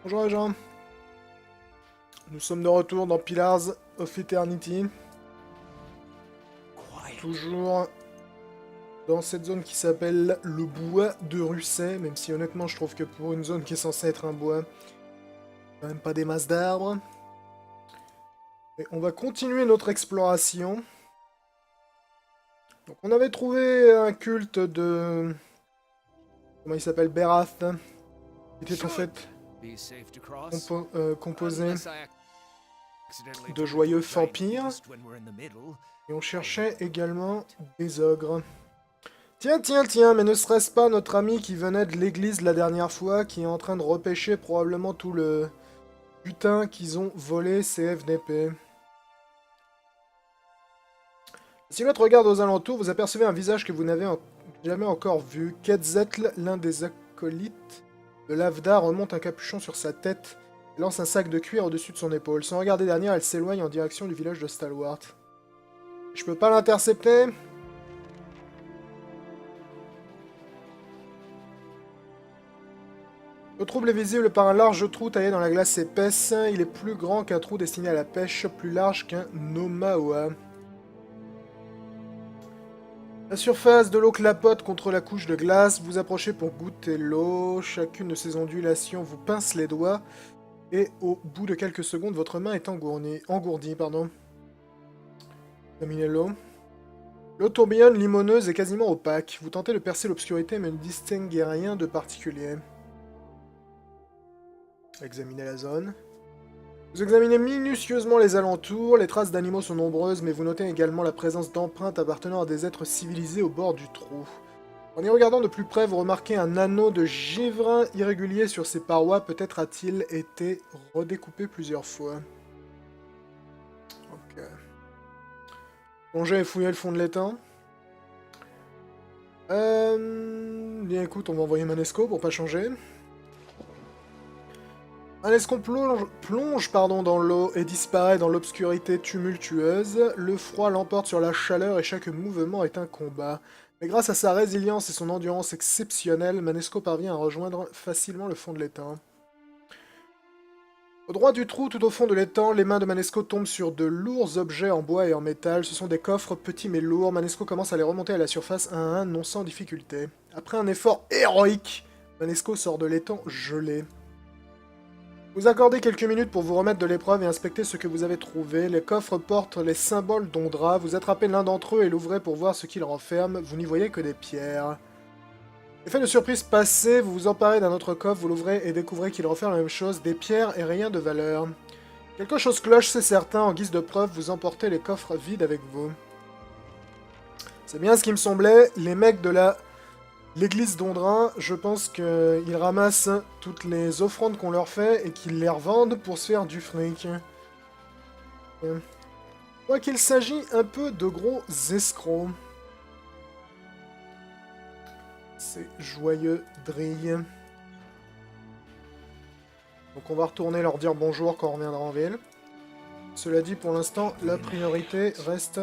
Bonjour les gens, nous sommes de retour dans Pillars of Eternity. Toujours dans cette zone qui s'appelle le bois de Russet, même si honnêtement je trouve que pour une zone qui est censée être un bois, quand même pas des masses d'arbres. Et on va continuer notre exploration. Donc on avait trouvé un culte de... Comment il s'appelle? Berath, qui était en fait composé de joyeux vampires. Et on cherchait également des ogres. Tiens, tiens, tiens, mais ne serait-ce pas notre ami qui venait de l'église la dernière fois, qui est en train de repêcher probablement tout le butin qu'ils ont volé ces FDP. Si votre regarde aux alentours, vous apercevez un visage que vous n'avez jamais encore vu. Quetzalcoatl, l'un des acolytes de l'Avda, remonte un capuchon sur sa tête et lance un sac de cuir au-dessus de son épaule. Sans regarder derrière, elle s'éloigne en direction du village de Stalwart. Je peux pas l'intercepter? Le trouble est visible par un large trou taillé dans la glace épaisse. Il est plus grand qu'un trou destiné à la pêche, plus large qu'un Nomaoa. La surface de l'eau clapote contre la couche de glace. Vous approchez pour goûter l'eau. Chacune de ces ondulations vous pince les doigts. Et au bout de quelques secondes, votre main est engourdie. Examinez l'eau. L'eau tourbillonne, limoneuse et quasiment opaque. Vous tentez de percer l'obscurité, mais ne distinguez rien de particulier. Examinez la zone. Vous examinez minutieusement les alentours, les traces d'animaux sont nombreuses, mais vous notez également la présence d'empreintes appartenant à des êtres civilisés au bord du trou. En y regardant de plus près, vous remarquez un anneau de givre irrégulier sur ses parois, peut-être a-t-il été redécoupé plusieurs fois. Ok. Plongez et fouillez le fond de l'étang. Bien écoute, on va envoyer Manesco pour pas changer. Un escon plonge dans l'eau et disparaît dans l'obscurité tumultueuse. Le froid l'emporte sur la chaleur et chaque mouvement est un combat. Mais grâce à sa résilience et son endurance exceptionnelle, Manesco parvient à rejoindre facilement le fond de l'étang. Au droit du trou, tout au fond de l'étang, les mains de Manesco tombent sur de lourds objets en bois et en métal. Ce sont des coffres petits mais lourds. Manesco commence à les remonter à la surface un à un, non sans difficulté. Après un effort héroïque, Manesco sort de l'étang gelé. Vous accordez quelques minutes pour vous remettre de l'épreuve et inspecter ce que vous avez trouvé. Les coffres portent les symboles d'Ondra. Vous attrapez l'un d'entre eux et l'ouvrez pour voir ce qu'il renferme. Vous n'y voyez que des pierres. Effet de surprise passé, vous vous emparez d'un autre coffre, vous l'ouvrez et découvrez qu'il renferme la même chose, des pierres et rien de valeur. Quelque chose cloche, c'est certain. En guise de preuve, vous emportez les coffres vides avec vous. C'est bien ce qui me semblait. Les mecs de l'église d'Ondrin, je pense qu'ils ramassent toutes les offrandes qu'on leur fait et qu'ils les revendent pour se faire du fric. Je crois qu'il s'agit un peu de gros escrocs. C'est joyeux drille. Donc on va retourner leur dire bonjour quand on reviendra en ville. Cela dit, pour l'instant, la priorité reste...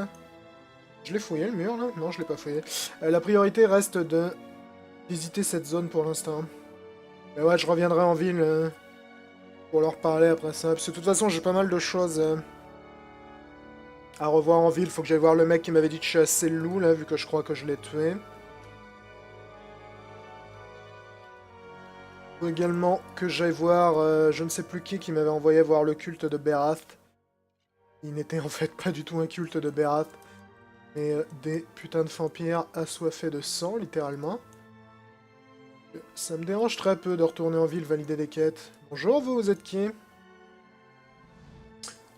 Je l'ai fouillé le mur là? Non, je l'ai pas fouillé. La priorité reste de visiter cette zone pour l'instant. Mais ouais, je reviendrai en ville pour leur parler après ça. Parce que de toute façon, j'ai pas mal de choses à revoir en ville. Faut que j'aille voir le mec qui m'avait dit de chasser le loup, là, vu que je crois que je l'ai tué. Faut également que j'aille voir je ne sais plus qui m'avait envoyé voir le culte de Berath. Il n'était en fait pas du tout un culte de Berath, mais des putains de vampires assoiffés de sang, littéralement. Ça me dérange très peu de retourner en ville valider des quêtes. Bonjour, vous êtes qui?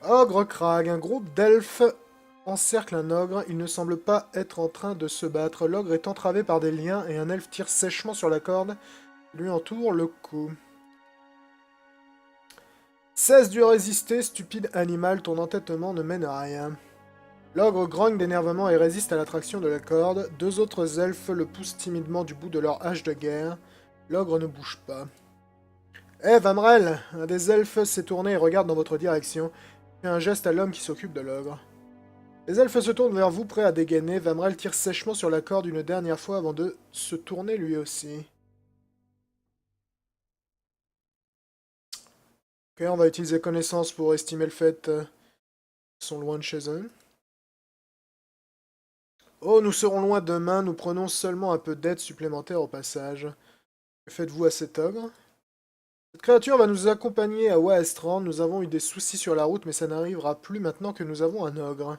Ogre Crag, un groupe d'elfes encercle un ogre. Il ne semble pas être en train de se battre. L'ogre est entravé par des liens et un elfe tire sèchement sur la corde, lui entoure le cou. Cesse de résister, stupide animal, ton entêtement ne mène à rien. L'ogre grogne d'énervement et résiste à l'attraction de la corde. Deux autres elfes le poussent timidement du bout de leur hache de guerre. L'ogre ne bouge pas. Hé, Vamrel! Un des elfes s'est tourné et regarde dans votre direction. Il fait un geste à l'homme qui s'occupe de l'ogre. Les elfes se tournent vers vous, prêts à dégainer. Vamrel tire sèchement sur la corde une dernière fois avant de se tourner lui aussi. Ok, on va utiliser connaissance pour estimer le fait qu'ils sont loin de chez eux. Oh, nous serons loin demain, nous prenons seulement un peu d'aide supplémentaire au passage. Que faites-vous à cet ogre? Cette créature va nous accompagner à Waestrand. Nous avons eu des soucis sur la route, mais ça n'arrivera plus maintenant que nous avons un ogre.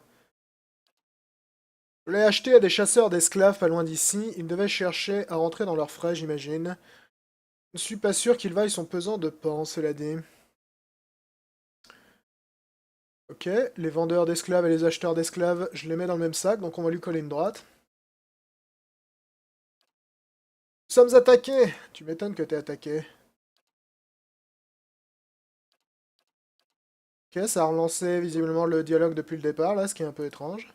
Je l'ai acheté à des chasseurs d'esclaves pas loin d'ici. Ils devaient chercher à rentrer dans leurs frais, j'imagine. Je ne suis pas sûr qu'il vaille son pesant de pan, cela dit. Ok, les vendeurs d'esclaves et les acheteurs d'esclaves, je les mets dans le même sac, donc on va lui coller une droite. Nous sommes attaqués! Tu m'étonnes que t'es attaqué. Ok, ça a relancé visiblement le dialogue depuis le départ, là, ce qui est un peu étrange.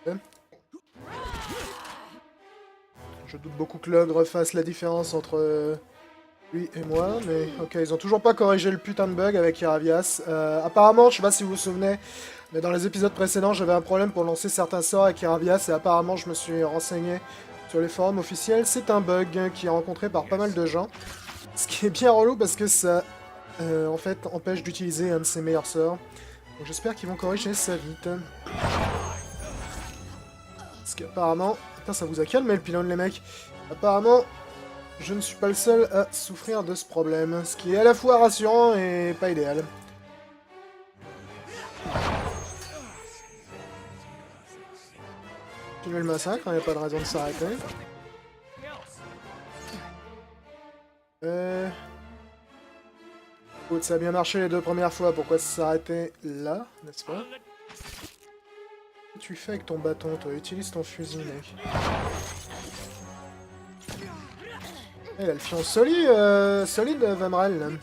Ok. Je doute beaucoup que l'ogre fasse la différence entre lui et moi, mais ok, ils ont toujours pas corrigé le putain de bug avec Iravias. Apparemment, je sais pas si vous vous souvenez, mais dans les épisodes précédents, j'avais un problème pour lancer certains sorts avec Iravias, et apparemment, je me suis renseigné sur les forums officiels. C'est un bug qui est rencontré par pas mal de gens, ce qui est bien relou parce que ça, en fait, empêche d'utiliser un de ses meilleurs sorts. Donc j'espère qu'ils vont corriger ça vite. Parce qu'apparemment... Putain, ça vous a calmé le pylône, les mecs. Apparemment, je ne suis pas le seul à souffrir de ce problème, ce qui est à la fois rassurant et pas idéal. Continuer le massacre, il n'y a pas de raison de s'arrêter. Écoute, ça a bien marché les deux premières fois, pourquoi s'arrêter là, n'est-ce pas? Qu'est-ce que tu fais avec ton bâton, toi? Utilise ton fusil, mec. Il a le fion solide, solide, Vamrel.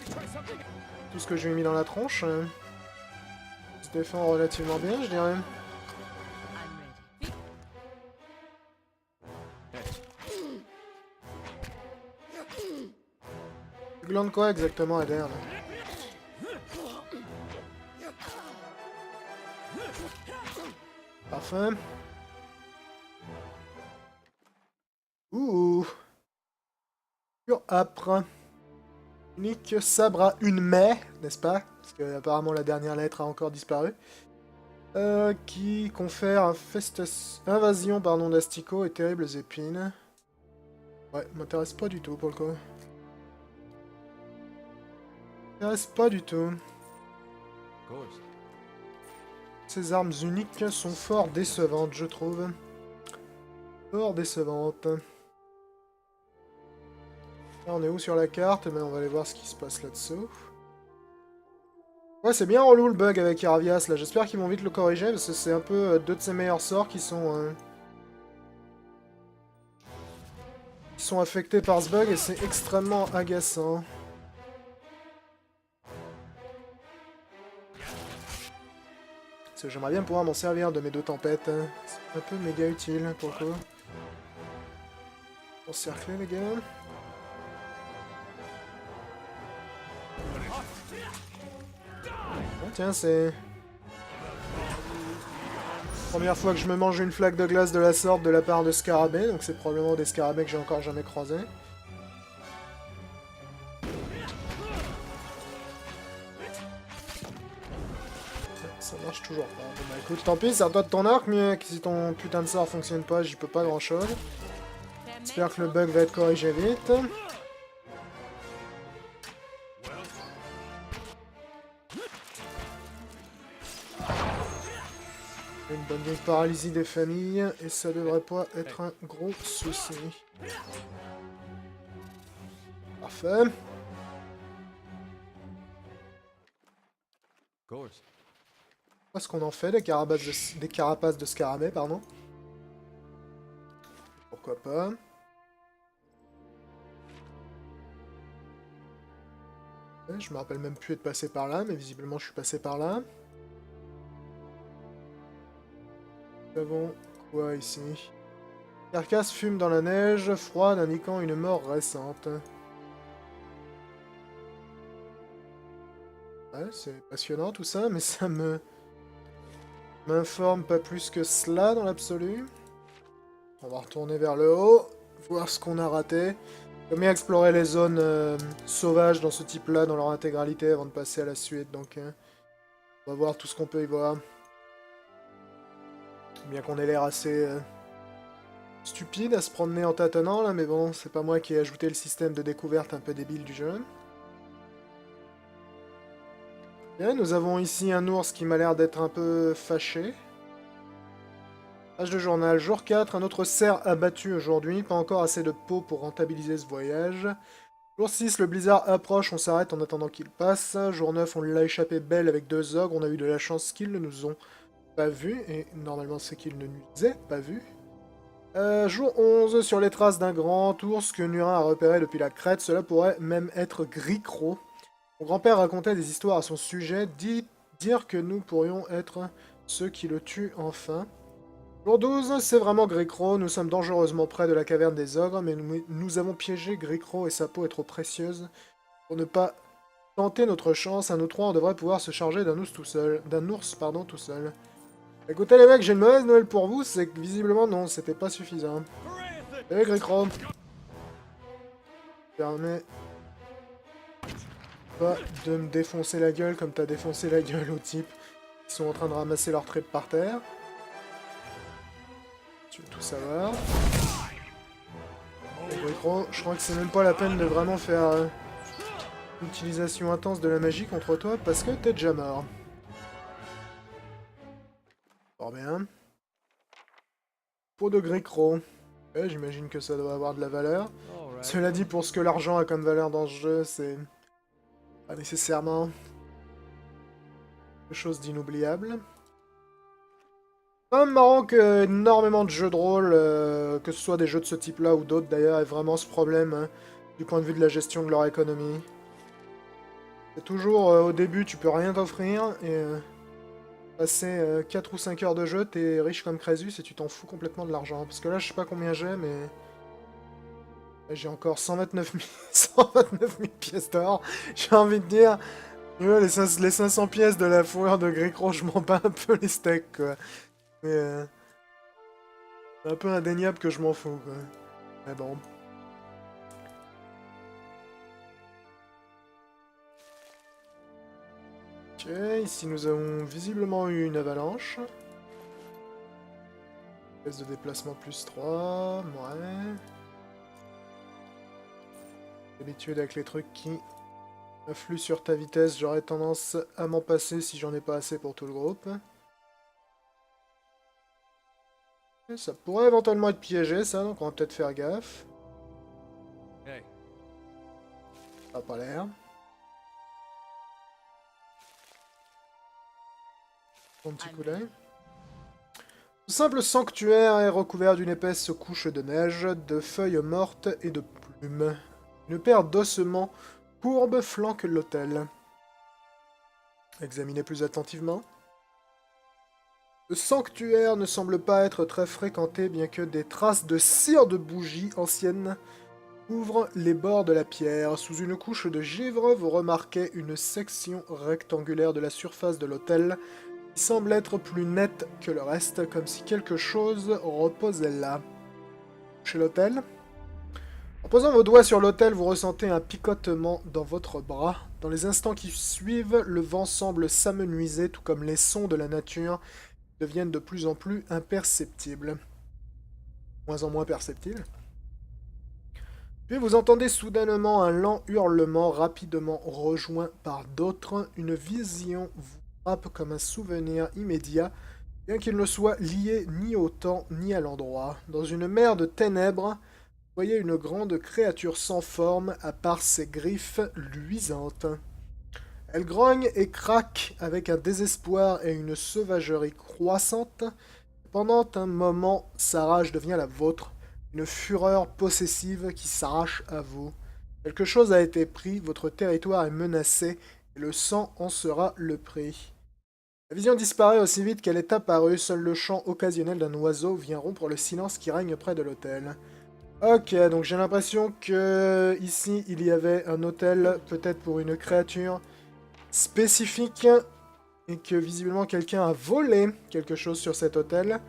Tout ce que je lui ai mis dans la tronche. Il se défend relativement bien, je dirais. Tu glandes quoi exactement, Eder, là? Parfait. Ouh. Pur âpre. Unique sabre à une mais, n'est-ce pas? Parce que apparemment la dernière lettre a encore disparu. Qui confère invasion pardon, d'asticots et terribles épines. Ouais, m'intéresse pas du tout pour le coup. M'intéresse pas du tout. Ces armes uniques sont fort décevantes, je trouve. Fort décevantes. Là, on est où sur la carte? Mais on va aller voir ce qui se passe là-dessous. Ouais, c'est bien relou le bug avec Iravias, là. J'espère qu'ils vont vite le corriger, parce que c'est un peu deux de ses meilleurs sorts qui sont affectés par ce bug, et c'est extrêmement agaçant. Parce que j'aimerais bien pouvoir m'en servir de mes deux tempêtes. Hein. C'est un peu méga utile, pour le coup. Encercler, les gars. Oh, tiens, c'est... Première fois que je me mange une flaque de glace de la sorte de la part de scarabées, donc c'est probablement des scarabées que j'ai encore jamais croisés. Ça marche toujours pas. Bon bah écoute, tant pis, c'est à toi de ton arc, mais si ton putain de sort fonctionne pas, j'y peux pas grand chose. J'espère que le bug va être corrigé vite. Une bonne vieille paralysie des familles, et ça devrait pas être un gros souci. Parfait. Qu'est-ce qu'on en fait des carapaces de scarabée, pardon? Pourquoi pas. Ouais, je me rappelle même plus être passé par là, mais visiblement je suis passé par là. Nous avons quoi ici? Carcasse fume dans la neige, froide indiquant une mort récente. Ouais, c'est passionnant tout ça, mais ça m'informe pas plus que cela dans l'absolu. On va retourner vers le haut, voir ce qu'on a raté. J'aime bien explorer les zones sauvages dans ce type-là, dans leur intégralité, avant de passer à la suite, donc on va voir tout ce qu'on peut y voir. Bien qu'on ait l'air assez stupide à se promener en tâtonnant, là, mais bon, c'est pas moi qui ai ajouté le système de découverte un peu débile du jeu. Bien, nous avons ici un ours qui m'a l'air d'être un peu fâché. Page de journal, jour 4, un autre cerf abattu aujourd'hui, pas encore assez de peau pour rentabiliser ce voyage. Jour 6, le blizzard approche, on s'arrête en attendant qu'il passe. Jour 9, on l'a échappé belle avec 2 ogres, on a eu de la chance qu'ils ne nous ont pas vus, et normalement c'est qu'ils ne nous aient pas vus. Jour 11, sur les traces d'un grand ours que Nurin a repéré depuis la crête, cela pourrait même être Gricro. Mon grand-père racontait des histoires à son sujet, dire que nous pourrions être ceux qui le tuent enfin. Jour 12, c'est vraiment Gricro, nous sommes dangereusement près de la caverne des ogres, mais nous avons piégé Gricro et sa peau est trop précieuse. Pour ne pas tenter notre chance, à nous trois, on devrait pouvoir se charger d'un ours tout seul. Tout seul. Écoutez les mecs, j'ai une mauvaise nouvelle pour vous, c'est que visiblement non, c'était pas suffisant. Salut Gricro. Permets pas de me défoncer la gueule comme t'as défoncé la gueule aux types qui sont en train de ramasser leurs tripes par terre. Tu veux tout savoir. Gricro, je crois que c'est même pas la peine de vraiment faire l'utilisation intense de la magie contre toi parce que t'es déjà mort. Fort bien. Peau de Gricro. Ouais, j'imagine que ça doit avoir de la valeur. Cela dit, pour ce que l'argent a comme valeur dans ce jeu, c'est pas nécessairement quelque chose d'inoubliable. C'est quand même marrant que énormément de jeux de rôle, que ce soit des jeux de ce type-là ou d'autres d'ailleurs, aient vraiment ce problème hein, du point de vue de la gestion de leur économie. C'est toujours au début, tu peux rien t'offrir et passer 4 ou 5 heures de jeu, t'es riche comme Crésus et tu t'en fous complètement de l'argent. Parce que là, je sais pas combien j'ai, mais j'ai encore 129 000, 129 000 pièces d'or. J'ai envie de dire, les 500 pièces de la fourrure de Gricro, je m'en bats un peu les steaks, quoi. Mais c'est un peu indéniable que je m'en fous, quoi. Mais bon. Ok, ici nous avons visiblement eu une avalanche. Pièce de déplacement plus 3, ouais. D'habitude avec les trucs qui affluent sur ta vitesse, j'aurais tendance à m'en passer si j'en ai pas assez pour tout le groupe. Et ça pourrait éventuellement être piégé ça, donc on va peut-être faire gaffe. Ça a pas l'air. Un petit coup d'œil. Ce simple sanctuaire est recouvert d'une épaisse couche de neige, de feuilles mortes et de plumes. Une paire d'ossements courbes flanque l'autel. Examinez plus attentivement. Le sanctuaire ne semble pas être très fréquenté, bien que des traces de cire de bougie ancienne couvrent les bords de la pierre. Sous une couche de givre, vous remarquez une section rectangulaire de la surface de l'autel qui semble être plus nette que le reste, comme si quelque chose reposait là. Chez l'autel. En posant vos doigts sur l'autel, vous ressentez un picotement dans votre bras. Dans les instants qui suivent, le vent semble s'amenuiser, tout comme les sons de la nature deviennent de plus en plus imperceptibles. Moins en moins perceptibles. Puis vous entendez soudainement un lent hurlement rapidement rejoint par d'autres. Une vision vous frappe comme un souvenir immédiat, bien qu'il ne soit lié ni au temps ni à l'endroit. Dans une mer de ténèbres, vous voyez une grande créature sans forme à part ses griffes luisantes. Elle grogne et craque avec un désespoir et une sauvagerie croissante. Pendant un moment, sa rage devient la vôtre, une fureur possessive qui s'arrache à vous. Quelque chose a été pris, votre territoire est menacé, et le sang en sera le prix. La vision disparaît aussi vite qu'elle est apparue, seul le chant occasionnel d'un oiseau vient rompre le silence qui règne près de l'autel. Ok, donc j'ai l'impression que ici il y avait un hôtel, peut-être pour une créature spécifique, et que visiblement quelqu'un a volé quelque chose sur cet hôtel.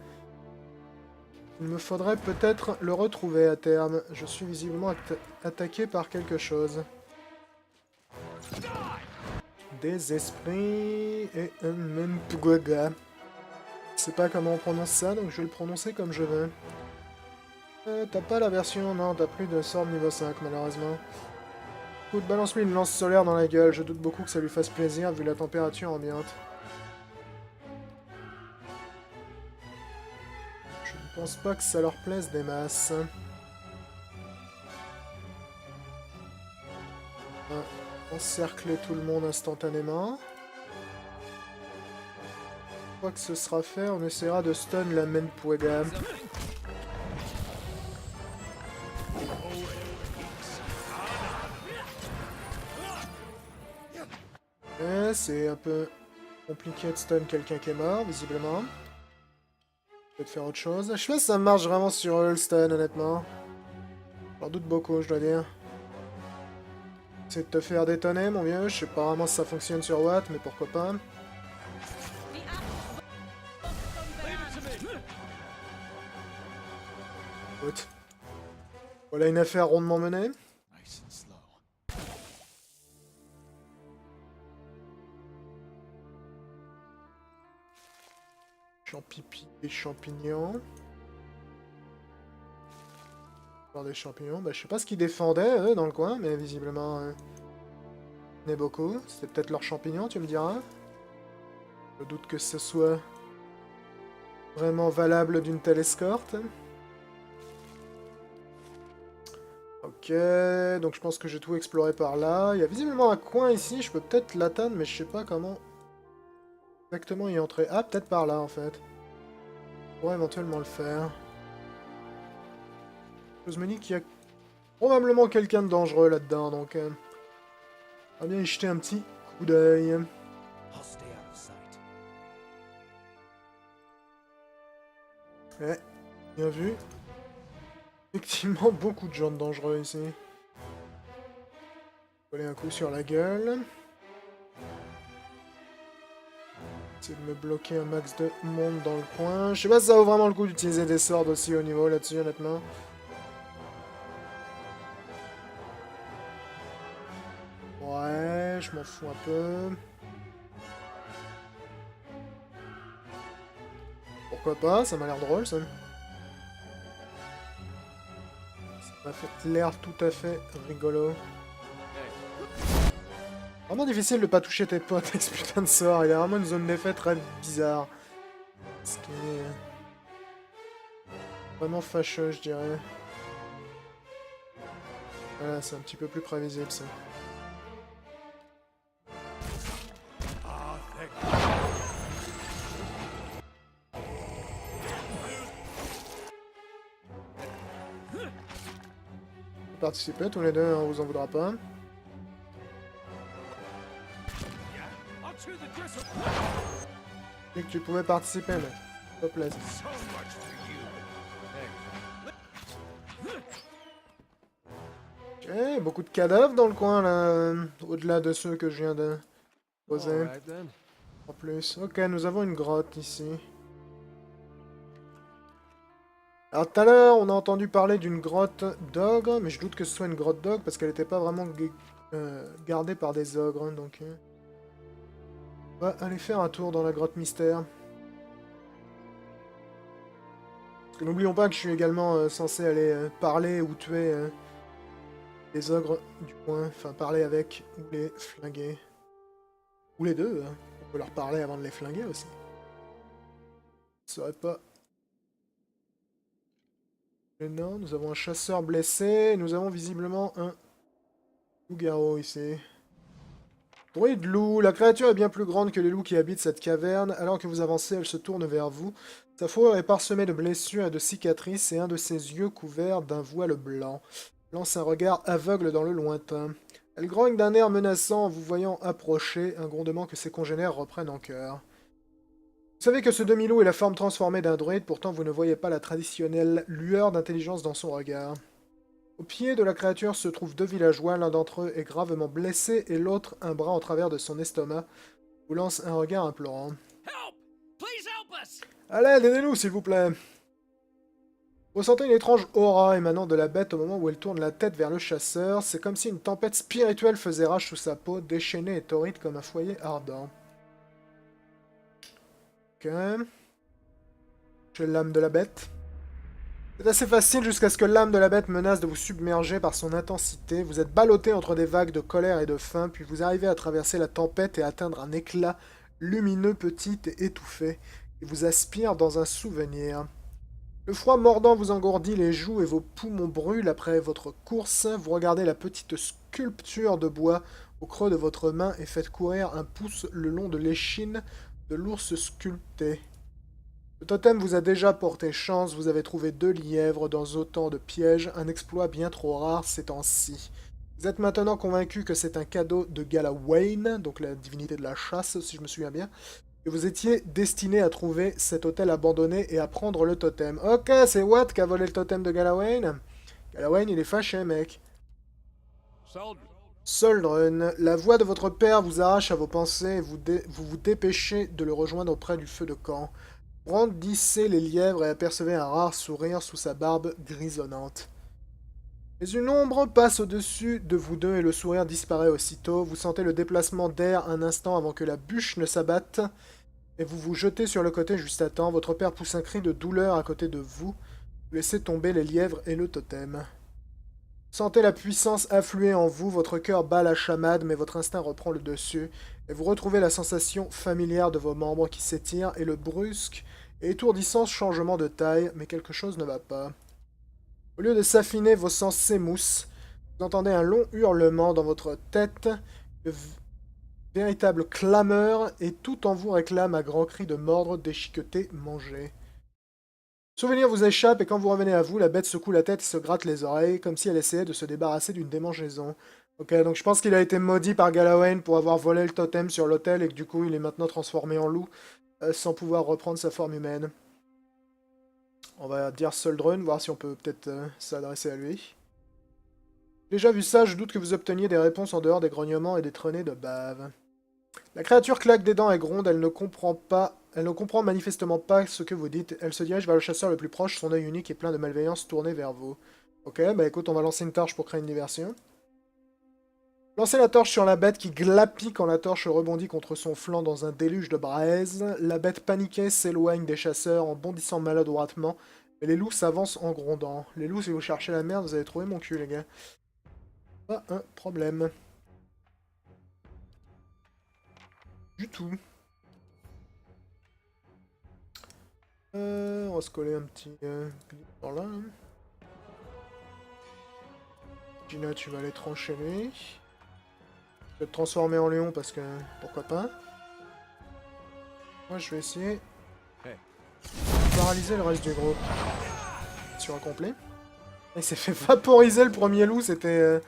Il me faudrait peut-être le retrouver à terme. Je suis visiblement attaqué par quelque chose. Des esprits et un Mempugwaga. Je sais pas comment on prononce ça, donc je vais le prononcer comme je veux. T'as pas la version... Non, t'as plus de sort niveau 5, malheureusement. Écoute, balance-lui une lance solaire dans la gueule. Je doute beaucoup que ça lui fasse plaisir, vu la température ambiante. Je ne pense pas que ça leur plaise des masses. Encercler tout le monde instantanément. Une fois que ce sera fait, on essaiera de stun la Menpuega. C'est un peu compliqué de stun quelqu'un qui est mort, visiblement. Peut-être faire autre chose. Je sais pas si ça marche vraiment sur eux, le stun, honnêtement. J'en doute beaucoup, je dois dire. C'est de te faire détonner, mon vieux. Je sais pas vraiment si ça fonctionne sur Watt, mais pourquoi pas. Écoute. Voilà une affaire rondement menée. Champipi et champignons. Des champignons. Bah, je sais pas ce qu'ils défendaient, eux, dans le coin, mais visiblement... il y en a beaucoup. C'était peut-être leurs champignons, tu me diras. Je doute que ce soit vraiment valable d'une telle escorte. Ok, donc je pense que j'ai tout exploré par là. Il y a visiblement un coin ici, je peux peut-être l'atteindre, mais je sais pas comment exactement y entrer. Ah, peut-être par là, en fait. Je pourrais éventuellement le faire. Je me dis qu'il y a probablement quelqu'un de dangereux là-dedans, donc... on va bien y jeter un petit coup d'œil. Ouais, bien vu. Effectivement, beaucoup de gens dangereux ici. Coller un coup sur la gueule. Essayer de me bloquer un max de monde dans le coin. Je sais pas si ça vaut vraiment le coup d'utiliser des sorts aussi au niveau là-dessus, honnêtement. Ouais, je m'en fous un peu. Pourquoi pas, ça m'a l'air drôle, ça. Ça m'a fait l'air tout à fait rigolo. Vraiment difficile de pas toucher tes potes avec ce putain de sort. Il y a vraiment une zone d'effet très bizarre. Ce qui est... vraiment fâcheux, je dirais. Voilà, c'est un petit peu plus prévisible, ça. Participer tous les deux, on vous en voudra pas. Et que tu pouvais participer, mais... Hop là. Ok, beaucoup de cadavres dans le coin, là. Au-delà de ceux que je viens de poser. En plus. Ok, nous avons une grotte ici. Alors tout à l'heure, on a entendu parler d'une grotte d'ogres, mais je doute que ce soit une grotte d'ogres parce qu'elle n'était pas vraiment gardée par des ogres, hein, donc... on va aller faire un tour dans la grotte mystère. Parce que n'oublions pas que je suis également censé aller parler ou tuer les ogres du coin, enfin parler avec ou les flinguer. Ou les deux, hein. On peut leur parler avant de les flinguer aussi. Ça serait pas... Mais non, nous avons un chasseur blessé, nous avons visiblement un loup-garou ici. Druide loup, la créature est bien plus grande que les loups qui habitent cette caverne. Alors que vous avancez, elle se tourne vers vous. Sa fourrure est parsemée de blessures et de cicatrices, et un de ses yeux couverts d'un voile blanc lance un regard aveugle dans le lointain. Elle grogne d'un air menaçant en vous voyant approcher, un grondement que ses congénères reprennent en cœur. Vous savez que ce demi-loup est la forme transformée d'un druide, pourtant vous ne voyez pas la traditionnelle lueur d'intelligence dans son regard. Au pied de la créature se trouvent deux villageois, l'un d'entre eux est gravement blessé et l'autre, un bras en travers de son estomac, vous lance un regard implorant. Allez, aidez-nous s'il vous plaît. Ressentez une étrange aura émanant de la bête au moment où elle tourne la tête vers le chasseur. C'est comme si une tempête spirituelle faisait rage sous sa peau, déchaînée et torride comme un foyer ardent. Ok. J'ai l'âme de la bête. C'est assez facile jusqu'à ce que l'âme de la bête menace de vous submerger par son intensité. Vous êtes ballotté entre des vagues de colère et de faim, puis vous arrivez à traverser la tempête et atteindre un éclat lumineux, petit et étouffé, qui vous aspire dans un souvenir. Le froid mordant vous engourdit les joues et vos poumons brûlent après votre course. Vous regardez la petite sculpture de bois au creux de votre main et faites courir un pouce le long de l'échine de l'ours sculpté. Le totem vous a déjà porté chance, vous avez trouvé 2 lièvres dans autant de pièges, un exploit bien trop rare ces temps-ci. Vous êtes maintenant convaincu que c'est un cadeau de Galawain, donc la divinité de la chasse, si je me souviens bien, et vous étiez destiné à trouver cet hôtel abandonné et à prendre le totem. Ok, c'est Watt qui a volé le totem de Galawain. Galawain, il est fâché, mec. Soldrun, la voix de votre père vous arrache à vos pensées et vous vous dépêchez de le rejoindre auprès du feu de camp. Brandissez les lièvres et apercevez un rare sourire sous sa barbe grisonnante. Mais une ombre passe au-dessus de vous deux et le sourire disparaît aussitôt. Vous sentez le déplacement d'air un instant avant que la bûche ne s'abatte et vous vous jetez sur le côté juste à temps. Votre père pousse un cri de douleur à côté de vous. Vous laissez tomber les lièvres et le totem. Sentez la puissance affluer en vous, votre cœur bat la chamade, mais votre instinct reprend le dessus, et vous retrouvez la sensation familière de vos membres qui s'étirent et le brusque et étourdissant changement de taille, mais quelque chose ne va pas. Au lieu de s'affiner, vos sens s'émoussent. Vous entendez un long hurlement dans votre tête, de véritable clameur, et tout en vous réclame à grands cris de mordre, déchiqueter, manger. Souvenir vous échappe et quand vous revenez à vous, la bête secoue la tête et se gratte les oreilles, comme si elle essayait de se débarrasser d'une démangeaison. Ok, donc je pense qu'il a été maudit par Galawain pour avoir volé le totem sur l'autel et que du coup il est maintenant transformé en loup, sans pouvoir reprendre sa forme humaine. On va dire Soldrun, voir si on peut peut-être s'adresser à lui. Déjà vu ça, je doute que vous obteniez des réponses en dehors des grognements et des traînées de bave. La créature claque des dents et gronde, elle ne comprend manifestement pas ce que vous dites. Elle se dirige vers le chasseur le plus proche, son œil unique et plein de malveillance tourné vers vous. Ok, bah écoute, on va lancer une torche pour créer une diversion. Lancez la torche sur la bête qui glapit quand la torche rebondit contre son flanc dans un déluge de braise. La bête paniquée s'éloigne des chasseurs en bondissant maladroitement, mais les loups s'avancent en grondant. Les loups, si vous cherchez la merde, vous allez trouver mon cul, les gars. Pas un problème. Du tout. On va se coller un petit par là. Hein. Gina, tu vas aller trancher lui. Je vais te transformer en lion parce que pourquoi pas. Moi je vais essayer de paralyser le reste du groupe. Sur un complet. Il s'est fait vaporiser le premier loup, c'était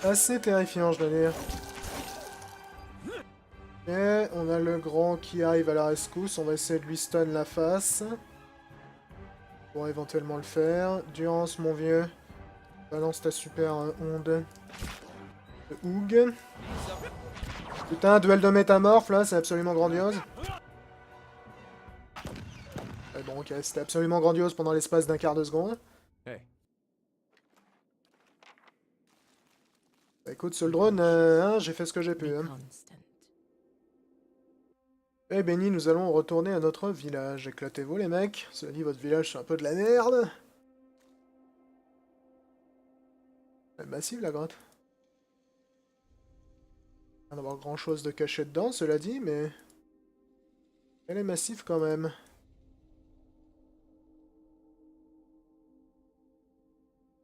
assez terrifiant je dois dire. Et on a le grand qui arrive à la rescousse, on va essayer de lui stun la face. Pour éventuellement le faire. Durance mon vieux. Balance ta super onde de Hoog. Putain, duel de métamorphes là, c'est absolument grandiose. Ouais, bon, ok, c'était absolument grandiose pendant l'espace d'un quart de seconde. Hey. Bah écoute, Soldrun, hein, j'ai fait ce que j'ai pu. Hein. Eh Benny, nous allons retourner à notre village. Éclatez-vous les mecs. Cela dit, votre village c'est un peu de la merde. Elle est massive la grotte. Pas d'avoir grand chose de caché dedans, cela dit, mais... Elle est massive quand même.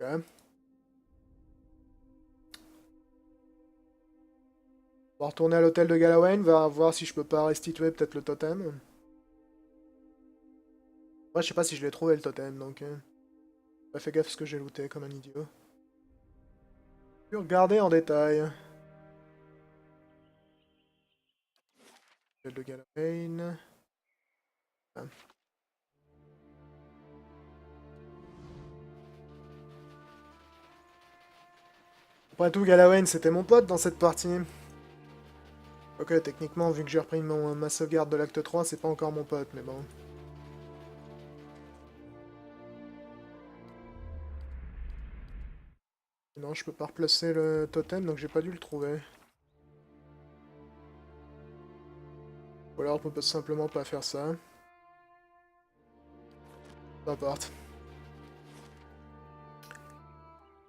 Ok. On va retourner à l'hôtel de Galawain, va voir si je peux pas restituer peut-être le totem. Moi, je sais pas si je l'ai trouvé le totem, donc... J'ai pas fait gaffe à ce que j'ai looté comme un idiot. Je vais regarder en détail. Hôtel de Galawain... Ah. Après tout, Galawain, c'était mon pote dans cette partie. Ok, techniquement, vu que j'ai repris ma sauvegarde de l'acte 3, c'est pas encore mon pote, mais bon. Non, je peux pas replacer le totem, donc j'ai pas dû le trouver. Ou alors on peut simplement pas faire ça. Peu importe.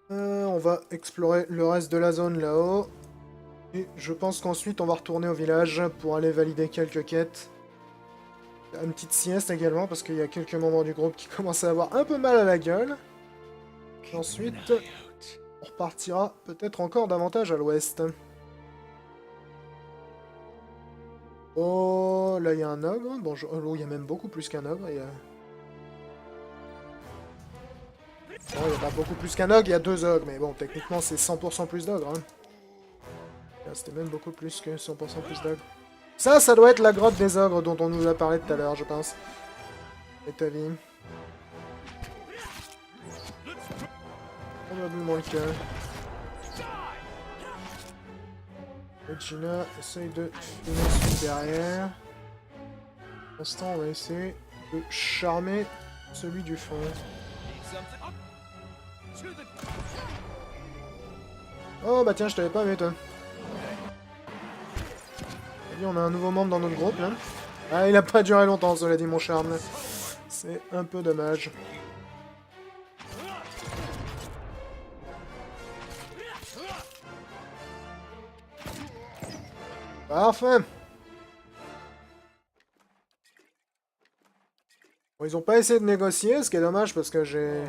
On va explorer le reste de la zone là-haut. Et je pense qu'ensuite on va retourner au village pour aller valider quelques quêtes. Une petite sieste également parce qu'il y a quelques membres du groupe qui commencent à avoir un peu mal à la gueule. Et ensuite, on repartira peut-être encore davantage à l'ouest. Oh, là il y a un ogre. Bon, oh, il y a même beaucoup plus qu'un ogre. Bon, il y a pas beaucoup plus qu'un ogre, il y a 2 ogres. Mais bon, techniquement c'est 100% plus d'ogres. Hein. C'était même beaucoup plus que 100% plus d'ogres. Ça doit être la grotte des ogres dont on nous a parlé tout à l'heure, je pense. Et ta vie. Probablement le cas. Regina essaye de finir celui derrière. Pour l'instant, on va essayer de charmer celui du fond. Oh bah tiens, je t'avais pas vu toi. Et on a un nouveau membre dans notre groupe là. Ah, il a pas duré longtemps, cela dit, mon charme. C'est un peu dommage. Parfait. Bon, ils ont pas essayé de négocier, ce qui est dommage parce que j'ai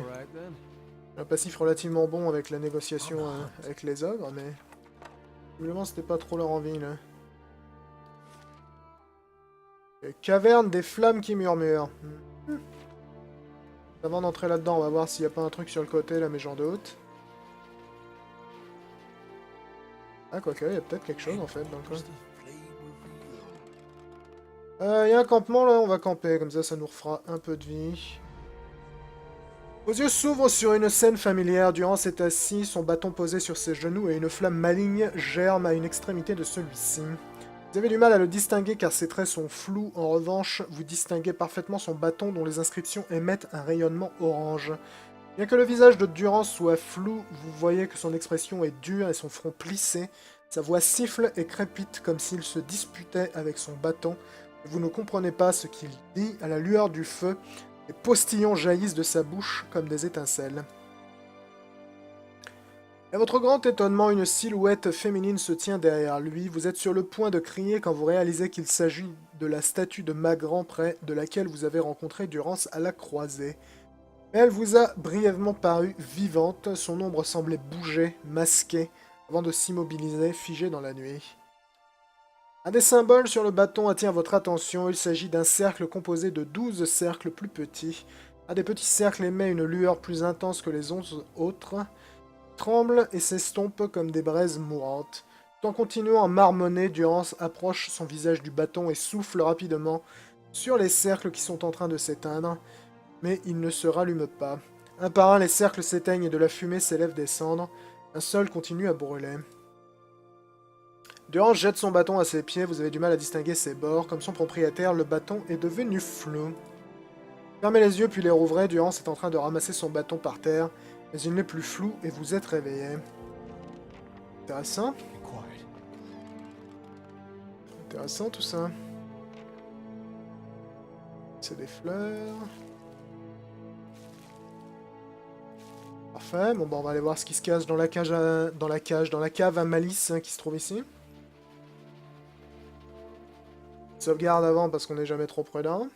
un passif relativement bon avec la négociation avec les ogres, mais visiblement c'était pas trop leur envie là. Caverne des flammes qui murmurent. Avant d'entrer là-dedans, on va voir s'il n'y a pas un truc sur le côté là, mais j'en doute. Ah, quoique, il y a peut-être quelque chose en fait dans le coin. Il y a un campement là, on va camper, comme ça nous refera un peu de vie. Vos yeux s'ouvrent sur une scène familière. Durant cet assis, son bâton posé sur ses genoux et une flamme maligne germe à une extrémité de celui-ci. Vous avez du mal à le distinguer car ses traits sont flous. En revanche, vous distinguez parfaitement son bâton dont les inscriptions émettent un rayonnement orange. Bien que le visage de Durand soit flou, vous voyez que son expression est dure et son front plissé. Sa voix siffle et crépite comme s'il se disputait avec son bâton. Vous ne comprenez pas ce qu'il dit. À la lueur du feu, les postillons jaillissent de sa bouche comme des étincelles. À votre grand étonnement, une silhouette féminine se tient derrière lui. Vous êtes sur le point de crier quand vous réalisez qu'il s'agit de la statue de Magran près de laquelle vous avez rencontré Durance à la croisée. Mais elle vous a brièvement paru vivante. Son ombre semblait bouger, masquée, avant de s'immobiliser, figée dans la nuit. Un des symboles sur le bâton attire votre attention. Il s'agit d'un cercle composé de 12 cercles plus petits. Un des petits cercles émet une lueur plus intense que les 11 autres, tremble et s'estompe comme des braises mourantes. Tout en continuant à marmonner, Durance approche son visage du bâton et souffle rapidement sur les cercles qui sont en train de s'éteindre, mais ils ne se rallument pas. Un par un, les cercles s'éteignent et de la fumée s'élève des cendres. Un seul continue à brûler. Durance jette son bâton à ses pieds, vous avez du mal à distinguer ses bords. Comme son propriétaire, le bâton est devenu flou. Fermez les yeux puis les rouvrez, Durance est en train de ramasser son bâton par terre, mais il n'est plus flou et vous êtes réveillé. Intéressant. Intéressant tout ça. C'est des fleurs. Parfait, bon bah on va aller voir ce qui se cache dans la cage dans la cave à malice hein, qui se trouve ici. Sauvegarde avant parce qu'on n'est jamais trop prudent.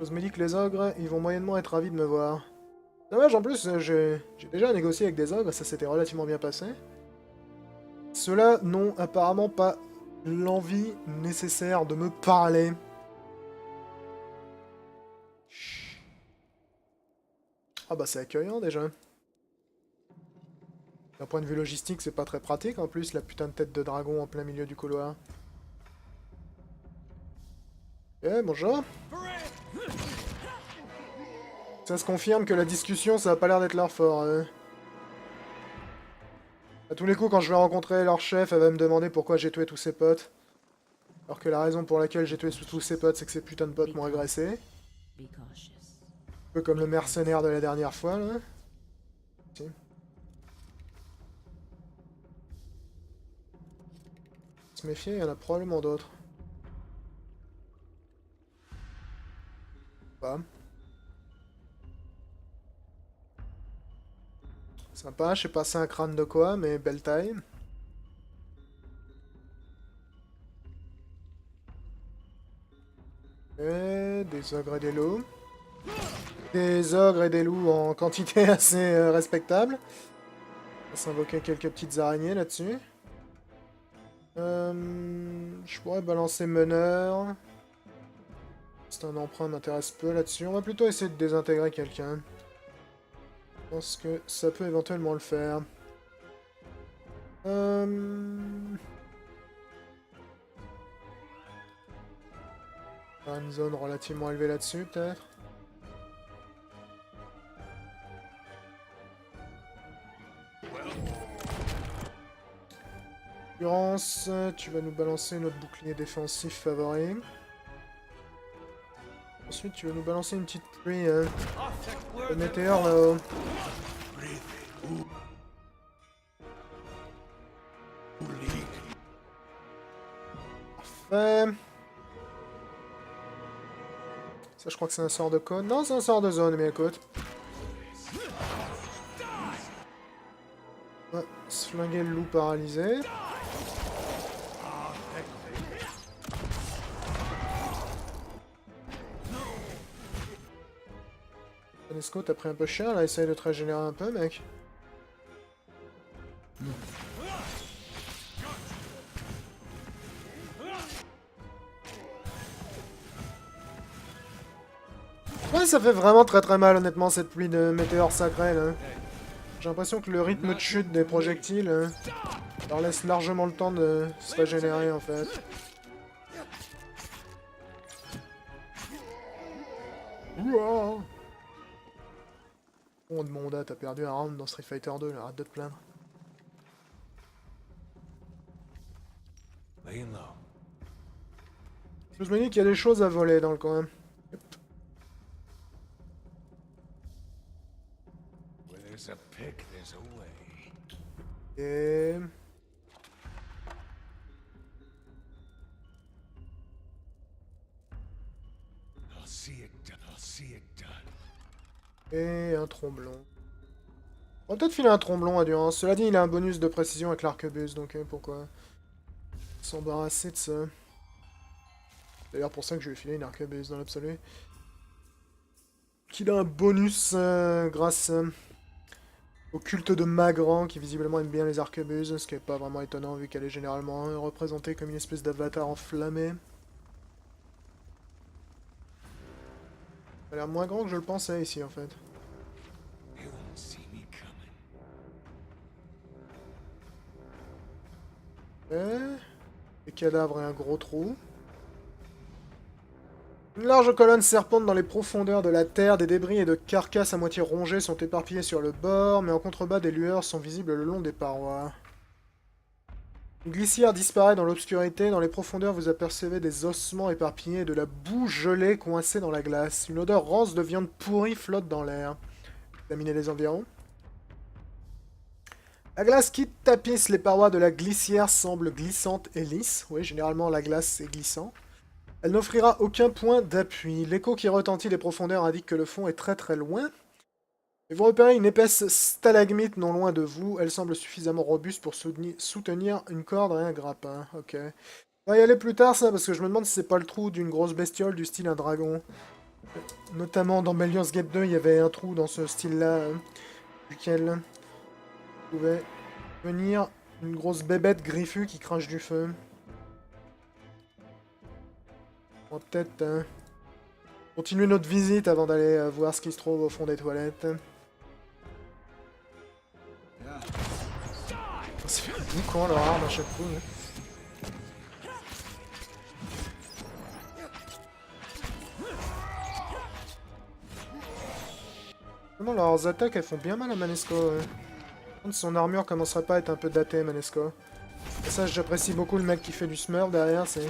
Je me dis que les ogres, ils vont moyennement être ravis de me voir. Dommage, en plus, j'ai déjà négocié avec des ogres, ça s'était relativement bien passé. Ceux-là n'ont apparemment pas l'envie nécessaire de me parler. Ah bah c'est accueillant déjà. D'un point de vue logistique, c'est pas très pratique en plus, la putain de tête de dragon en plein milieu du couloir. Eh, bonjour. Ça se confirme que la discussion, ça a pas l'air d'être leur fort. À tous les coups, quand je vais rencontrer leur chef, elle va me demander pourquoi j'ai tué tous ses potes. Alors que la raison pour laquelle j'ai tué tous ses potes, c'est que ces putains de potes m'ont agressé. Un peu comme le mercenaire de la dernière fois, là. Si. Se méfier, il y en a probablement d'autres. Pas. Sympa, je sais pas c'est un crâne de quoi, mais belle taille. Et des ogres et des loups. Des ogres et des loups en quantité assez respectable. On va s'invoquer quelques petites araignées là-dessus. Je pourrais balancer meneur. C'est un emprunt m'intéresse peu là-dessus. On va plutôt essayer de désintégrer quelqu'un. Je pense que ça peut éventuellement le faire. Une zone relativement élevée là-dessus, peut-être. Endurance, tu vas nous balancer notre bouclier défensif favori. Ensuite, tu vas nous balancer une petite pluie. Le météore là-haut. Parfait. Ça, je crois que c'est un sort de code. Non, c'est un sort de zone, mais écoute. On va se flinguer le loup paralysé. Manesco, t'as pris un peu cher là, essaye de te régénérer un peu, mec. Ouais, ça fait vraiment très très mal, honnêtement, cette pluie de météores sacrés, là. J'ai l'impression que le rythme de chute des projectiles leur laisse largement le temps de se régénérer, en fait. Ouah. Bon, Monda, t'as perdu un round dans Street Fighter 2, là, arrête de te plaindre. Je me dis qu'il y a des choses à voler dans le coin. Yep. Et... Et un tromblon. On va peut-être filer un tromblon à Durance. Cela dit, il a un bonus de précision avec l'arquebuse, donc pourquoi s'embarrasser de ça. D'ailleurs, pour ça que je vais filer une arquebuse dans l'absolu. Qu'il a un bonus grâce au culte de Magran, qui visiblement aime bien les arquebuses, ce qui est pas vraiment étonnant vu qu'elle est généralement représentée comme une espèce d'avatar enflammé. Elle a l'air moins grand que je le pensais ici en fait. Des cadavres et un gros trou. Une large colonne serpente dans les profondeurs de la terre, des débris et de carcasses à moitié rongées sont éparpillés sur le bord, mais en contrebas des lueurs sont visibles le long des parois. Une glissière disparaît dans l'obscurité, dans les profondeurs vous apercevez des ossements éparpillés et de la boue gelée coincée dans la glace. Une odeur rance de viande pourrie flotte dans l'air. Examinez les environs. La glace qui tapisse les parois de la glissière semble glissante et lisse. Oui, généralement la glace est glissant. Elle n'offrira aucun point d'appui. L'écho qui retentit des profondeurs indique que le fond est très très loin. Et vous repérez une épaisse stalagmite non loin de vous. Elle semble suffisamment robuste pour soutenir une corde et un grappin. Ok. On va y aller plus tard ça, parce que je me demande si c'est pas le trou d'une grosse bestiole du style un dragon. Notamment dans Baldur's Gate 2, il y avait un trou dans ce style-là, duquel pouvait venir une grosse bébête griffue qui crache du feu. On va peut-être continuer notre visite avant d'aller voir ce qui se trouve au fond des toilettes. C'est con leur arme à chaque coup. Vraiment, leurs attaques elles font bien mal à Manesco. Son armure commencerait pas à être un peu datée, Manesco. Et ça, j'apprécie beaucoup le mec qui fait du smurf derrière, c'est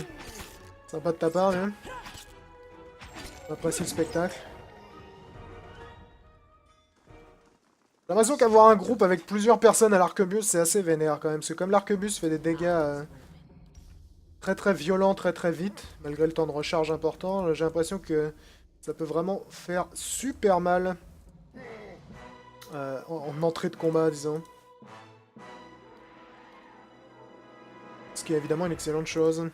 sympa de ta part, hein. J'apprécie le spectacle. J'ai l'impression qu'avoir un groupe avec plusieurs personnes à l'arquebus, c'est assez vénère quand même. Parce que comme l'arquebus fait des dégâts très très violents très très vite, malgré le temps de recharge important, j'ai l'impression que ça peut vraiment faire super mal en entrée de combat, disons. Ce qui est évidemment une excellente chose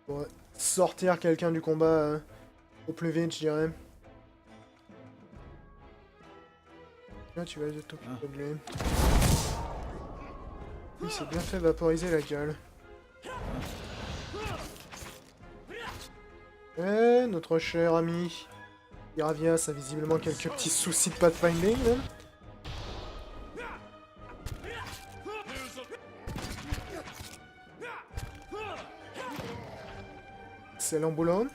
pour sortir quelqu'un du combat au plus vite, je dirais. Là, tu vas t'occuper de lui. Il s'est bien fait vaporiser la gueule. Eh, notre cher ami Iravias a visiblement quelques petits soucis de pathfinding, là. Excellent boulot.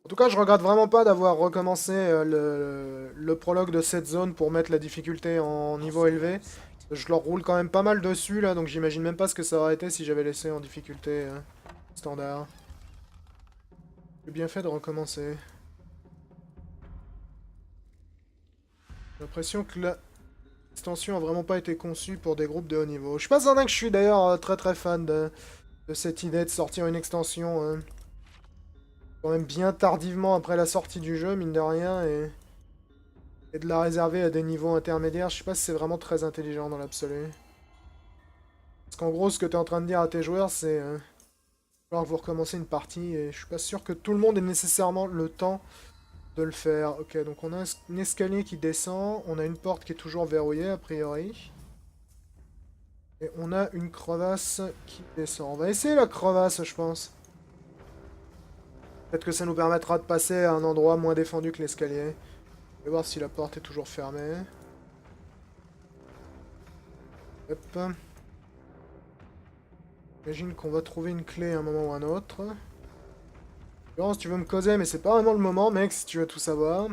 En tout cas, je regrette vraiment pas d'avoir recommencé le prologue de cette zone pour mettre la difficulté en niveau élevé. Je leur roule quand même pas mal dessus, là, donc j'imagine même pas ce que ça aurait été si j'avais laissé en difficulté standard. J'ai bien fait de recommencer. J'ai l'impression que l'extension a vraiment pas été conçue pour des groupes de haut niveau. Je suis pas certain que je suis d'ailleurs très très fan de cette idée de sortir une extension quand même bien tardivement après la sortie du jeu, mine de rien, et de la réserver à des niveaux intermédiaires. Je sais pas si c'est vraiment très intelligent dans l'absolu. Parce qu'en gros, ce que tu es en train de dire à tes joueurs, c'est alors que vous recommencez une partie, et je suis pas sûr que tout le monde ait nécessairement le temps de le faire. Ok, donc on a un escalier qui descend, on a une porte qui est toujours verrouillée, a priori. Et on a une crevasse qui descend. On va essayer la crevasse, je pense. Peut-être que ça nous permettra de passer à un endroit moins défendu que l'escalier. Je vais voir si la porte est toujours fermée. Hop. J'imagine qu'on va trouver une clé à un moment ou un autre. Laurence, tu veux me causer, mais c'est pas vraiment le moment, mec, si tu veux tout savoir.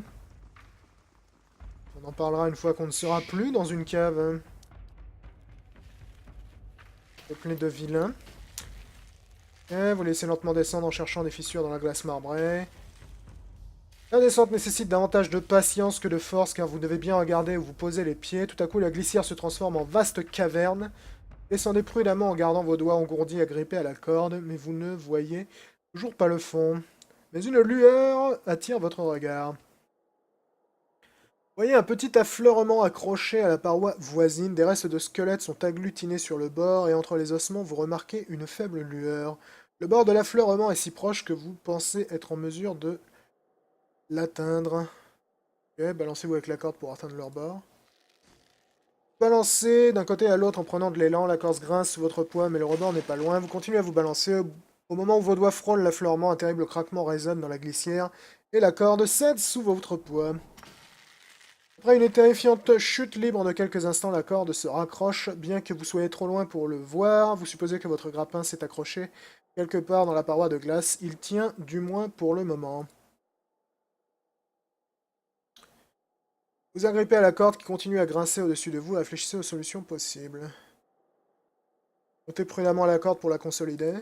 On en parlera une fois qu'on ne sera plus dans une cave peuplée de vilains. Et vous laissez lentement descendre en cherchant des fissures dans la glace marbrée. La descente nécessite davantage de patience que de force, car vous devez bien regarder où vous posez les pieds. Tout à coup, la glissière se transforme en vaste caverne. Descendez prudemment en gardant vos doigts engourdis agrippés à la corde, mais vous ne voyez toujours pas le fond. Mais une lueur attire votre regard. Vous voyez un petit affleurement accroché à la paroi voisine. Des restes de squelettes sont agglutinés sur le bord, et entre les ossements, vous remarquez une faible lueur. Le bord de l'affleurement est si proche que vous pensez être en mesure de l'atteindre. Ok, balancez-vous avec la corde pour atteindre leur bord. Balancez d'un côté à l'autre en prenant de l'élan, la corde grince sous votre poids, mais le rebord n'est pas loin. Vous continuez à vous balancer. Au moment où vos doigts frôlent l'affleurement, un terrible craquement résonne dans la glissière, et la corde cède sous votre poids. Après une terrifiante chute libre de quelques instants, la corde se raccroche, bien que vous soyez trop loin pour le voir. Vous supposez que votre grappin s'est accroché quelque part dans la paroi de glace. Il tient, du moins pour le moment. Vous agrippez à la corde qui continue à grincer au-dessus de vous et réfléchissez aux solutions possibles. Montez prudemment la corde pour la consolider.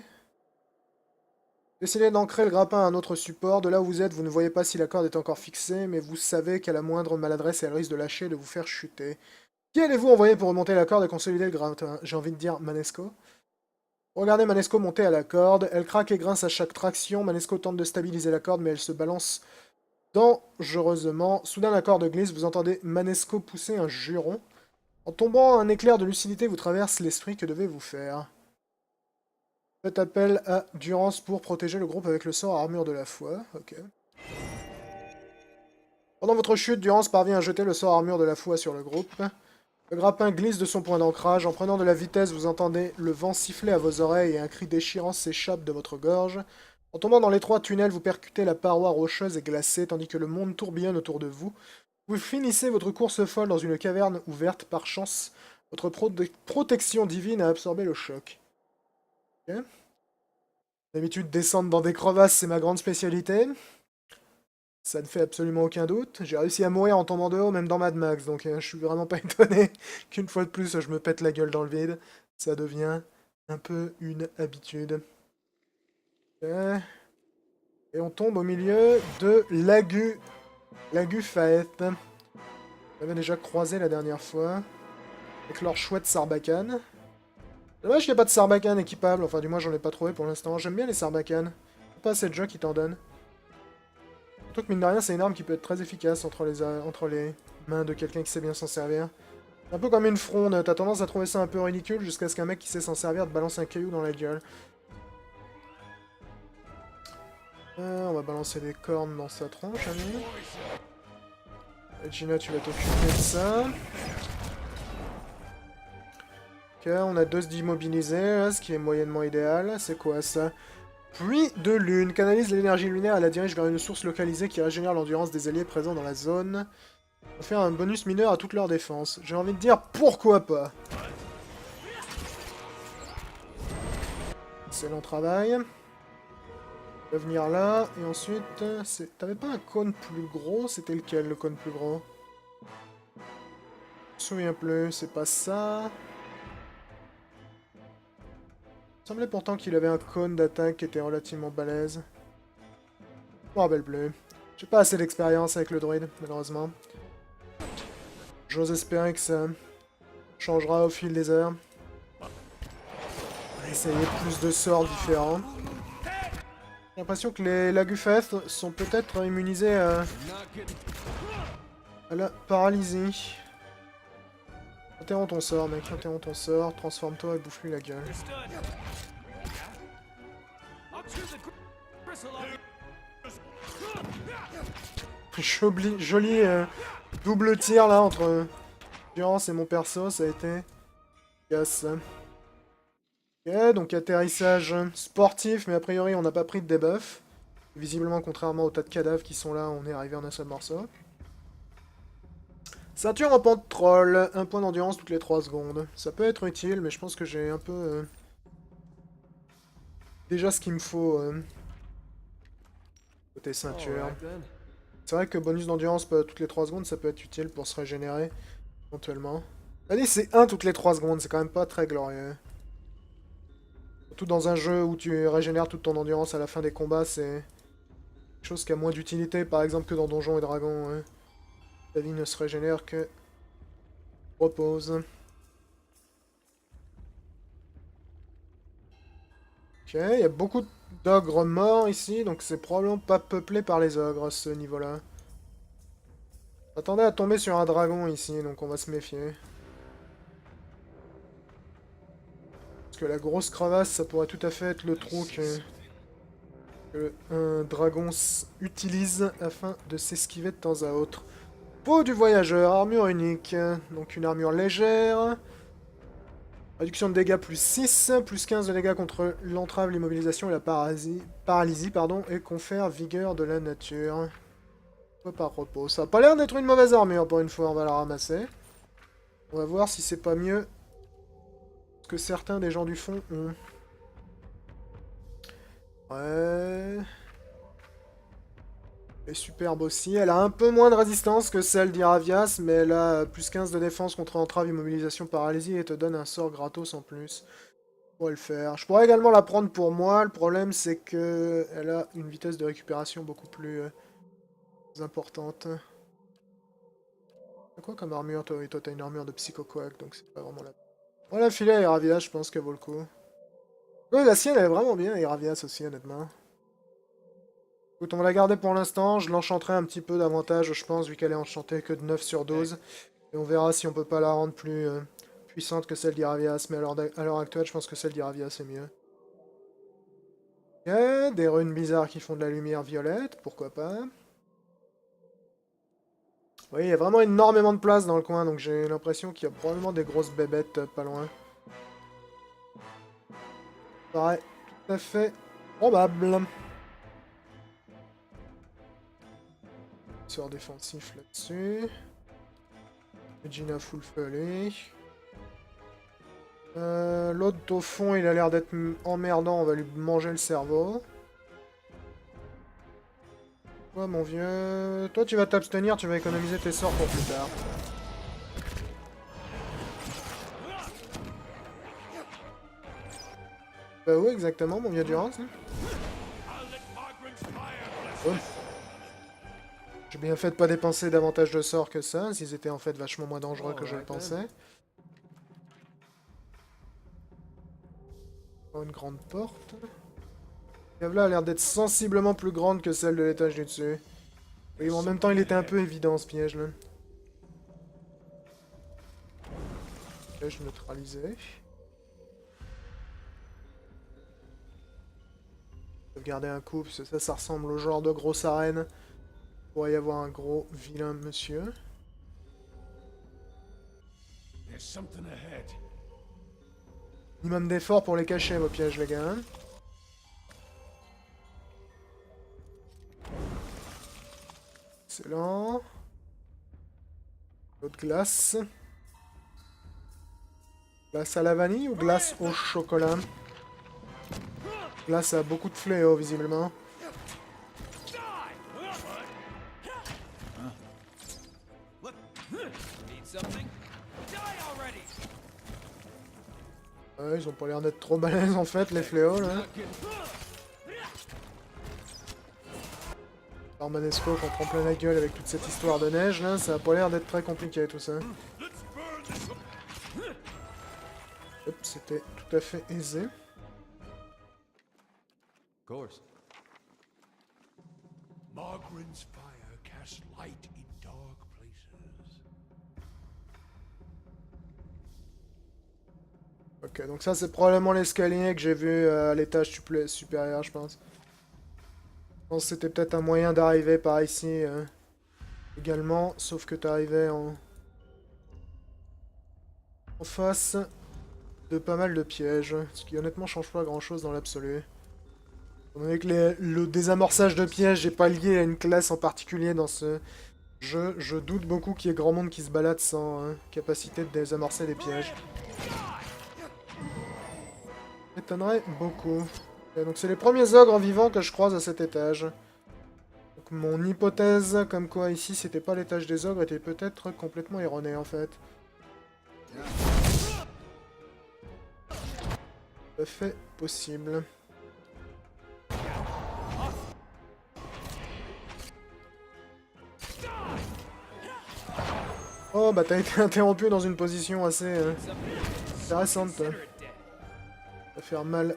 Décidez d'ancrer le grappin à un autre support. De là où vous êtes, vous ne voyez pas si la corde est encore fixée, mais vous savez qu'à la moindre maladresse, elle risque de lâcher et de vous faire chuter. Qui allez-vous envoyer pour remonter la corde et consolider le grappin? J'ai envie de dire Manesco. Regardez Manesco monter à la corde. Elle craque et grince à chaque traction. Manesco tente de stabiliser la corde, mais elle se balance dangereusement. Soudain, la corde glisse. Vous entendez Manesco pousser un juron. En tombant, un éclair de lucidité vous traverse l'esprit. Que devez-vous faire? Faites appel à Durance pour protéger le groupe avec le sort Armure de la foi. Ok. Pendant votre chute, Durance parvient à jeter le sort Armure de la foi sur le groupe. Le grappin glisse de son point d'ancrage. En prenant de la vitesse, vous entendez le vent siffler à vos oreilles et un cri déchirant s'échappe de votre gorge. En tombant dans l'étroit tunnel, vous percutez la paroi rocheuse et glacée, tandis que le monde tourbillonne autour de vous. Vous finissez votre course folle dans une caverne ouverte. Par chance, votre protection divine a absorbé le choc. Ok. D'habitude, descendre dans des crevasses, c'est ma grande spécialité. Ça ne fait absolument aucun doute. J'ai réussi à mourir en tombant de haut, même dans Mad Max, donc je suis vraiment pas étonné qu'une fois de plus je me pète la gueule dans le vide. Ça devient un peu une habitude. Ok. Et on tombe au milieu de Lagu La Gufaeth. On l'avait déjà croisé la dernière fois. Avec leur chouette Sarbacane. Dommage qu'il n'y a pas de Sarbacane équipable. Enfin, du moins, j'en ai pas trouvé pour l'instant. J'aime bien les Sarbacanes. Pas assez de jeux qui t'en donnent. Surtout que, mine de rien, c'est une arme qui peut être très efficace entre les mains de quelqu'un qui sait bien s'en servir. Un peu comme une fronde. T'as tendance à trouver ça un peu ridicule jusqu'à ce qu'un mec qui sait s'en servir te balance un caillou dans la gueule. On va balancer des cornes dans sa tronche, ami. Gina, tu vas t'occuper de ça. Ok, on a 2 d'immobilisés, ce qui est moyennement idéal. C'est quoi ça? Pluie de lune. Canalise l'énergie lunaire et la dirige vers une source localisée qui régénère l'endurance des alliés présents dans la zone. On fait un bonus mineur à toute leur défense. J'ai envie de dire pourquoi pas. Excellent travail. On va venir là, et ensuite... T'avais pas un cône plus gros? C'était lequel, le cône plus gros? Je me souviens plus, c'est pas ça. Il semblait pourtant qu'il avait un cône d'attaque qui était relativement balèze. Je me rappelle plus. J'ai pas assez d'expérience avec le druide, malheureusement. J'ose espérer que ça changera au fil des heures. On va essayer plus de sorts différents. J'ai l'impression que les Lagufeth sont peut-être immunisés à la paralysie. Interromps ton sort, mec. Interromps ton sort. Transforme-toi et bouffe-lui la gueule. Joli double tir là entre Durance et mon perso, ça a été casse. Ok, donc atterrissage sportif, mais a priori on n'a pas pris de debuff. Visiblement, contrairement aux tas de cadavres qui sont là, on est arrivé en un seul morceau. Ceinture en pente troll, 1 point d'endurance toutes les 3 secondes. Ça peut être utile, mais je pense que j'ai un peu... déjà ce qu'il me faut côté ceinture. C'est vrai que bonus d'endurance toutes les 3 secondes, ça peut être utile pour se régénérer, éventuellement. Allez, c'est 1 toutes les 3 secondes, c'est quand même pas très glorieux. Surtout dans un jeu où tu régénères toute ton endurance à la fin des combats, c'est quelque chose qui a moins d'utilité, par exemple, que dans Donjons et Dragons. Ta vie ne se régénère que... repose. Ok, il y a beaucoup d'ogres morts ici, donc c'est probablement pas peuplé par les ogres, ce niveau-là. Attendez à tomber sur un dragon ici, donc on va se méfier. Parce que la grosse crevasse, ça pourrait tout à fait être le trou que un dragon utilise afin de s'esquiver de temps à autre. Peau du voyageur, armure unique. Donc une armure légère. Réduction de dégâts plus 6, plus 15 de dégâts contre l'entrave, l'immobilisation et la paralysie, pardon, et confère vigueur de la nature. Par repos. Ça a pas l'air d'être une mauvaise armure pour une fois, on va la ramasser. On va voir si c'est pas mieux que certains des gens du fond ont. Ouais... Elle est superbe aussi. Elle a un peu moins de résistance que celle d'Iravias, mais elle a plus 15 de défense contre entrave, immobilisation, paralysie et te donne un sort gratos en plus. Je pourrais le faire. Je pourrais également la prendre pour moi. Le problème, c'est que elle a une vitesse de récupération beaucoup plus importante. C'est quoi comme armure, toi? Oui, toi, t'as une armure de psychocoac, donc c'est pas vraiment la... Voilà, filet à Iravias, je pense qu'elle vaut le coup. Oui, la sienne, elle est vraiment bien, Iravias aussi, honnêtement. Écoute, on va la garder pour l'instant, je l'enchanterai un petit peu davantage, je pense, vu qu'elle est enchantée que de 9 sur 12. Et on verra si on peut pas la rendre plus puissante que celle d'Iravias, mais à l'heure actuelle, je pense que celle d'Iravias est mieux. Ok, des runes bizarres qui font de la lumière violette, pourquoi pas. Oui, il y a vraiment énormément de place dans le coin, donc j'ai l'impression qu'il y a probablement des grosses bébêtes pas loin. Pareil, tout à fait probable. Sort défensif là-dessus. Gina full feuillé. L'autre au fond, il a l'air d'être emmerdant, on va lui manger le cerveau. Ouais, mon vieux. Toi, tu vas t'abstenir, tu vas économiser tes sorts pour plus tard. Bah où exactement, mon vieux Durance? J'ai bien fait de pas dépenser davantage de sorts que ça, s'ils étaient en fait vachement moins dangereux que je le pensais. Oh, une grande porte. La cave là a l'air d'être sensiblement plus grande que celle de l'étage du dessus. Oui, mais en même temps, il était un peu évident ce piège là. Piège neutralisé. Sauvegarder un coup, parce que ça ressemble au genre de grosse arène. Il pourrait y avoir un gros vilain monsieur. Minimum d'effort pour les cacher, vos pièges, les gars. Excellent. L'autre glace. Glace à la vanille ou glace au chocolat? Glace a beaucoup de fléaux, visiblement. Ouais, ils ont pas l'air d'être trop balèzes en fait, les fléaux là. Alors Manesco qu'on prend plein la gueule avec toute cette histoire de neige là, ça a pas l'air d'être très compliqué tout ça. Hop, c'était tout à fait aisé. Course. Margaren's fire casts light in dark places. Ok, donc ça c'est probablement l'escalier que j'ai vu à l'étage supérieur, je pense. Je pense que c'était peut-être un moyen d'arriver par ici également, sauf que t'arrivais en face de pas mal de pièges, ce qui honnêtement change pas grand-chose dans l'absolu. Étant donné que le désamorçage de pièges n'est pas lié à une classe en particulier dans ce jeu, je doute beaucoup qu'il y ait grand monde qui se balade sans capacité de désamorcer des pièges. M'étonnerait beaucoup. Et donc c'est les premiers ogres vivants que je croise à cet étage. Donc mon hypothèse comme quoi ici c'était pas l'étage des ogres était peut-être complètement erronée en fait. Tout à fait possible. Oh bah t'as été interrompu dans une position assez intéressante. Ça va faire mal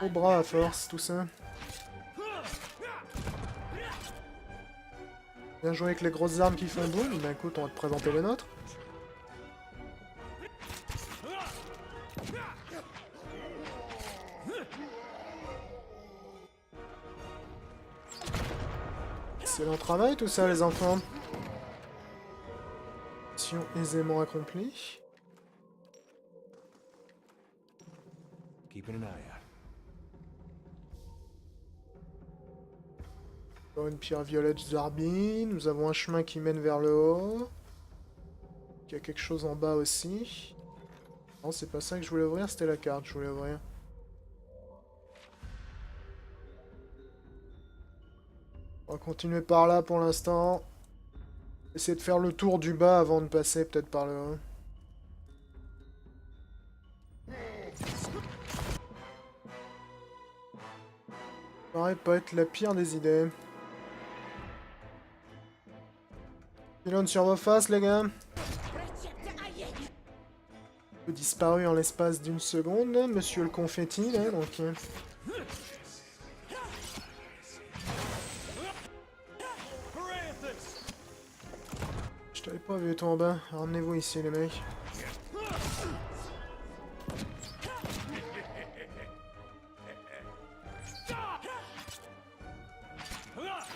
au bras à force tout ça. Bien joué avec les grosses armes qui font boum. Bah écoute, on va te présenter les nôtres. Excellent travail tout ça les enfants. Mission aisément accomplie. Keeping an eye out. Encore une pierre violette Zarbi. Nous avons un chemin qui mène vers le haut. Il y a quelque chose en bas aussi. Non, c'est pas ça que je voulais ouvrir, c'était la carte que je voulais ouvrir. On va continuer par là pour l'instant. Essayer de faire le tour du bas avant de passer peut-être par le haut. Ça paraît pas être la pire des idées. Pylône sur vos faces, les gars. Disparu en l'espace d'une seconde, monsieur le confetti, là, donc... Je t'avais pas vu, toi, en bas. Ramenez-vous ici, les mecs.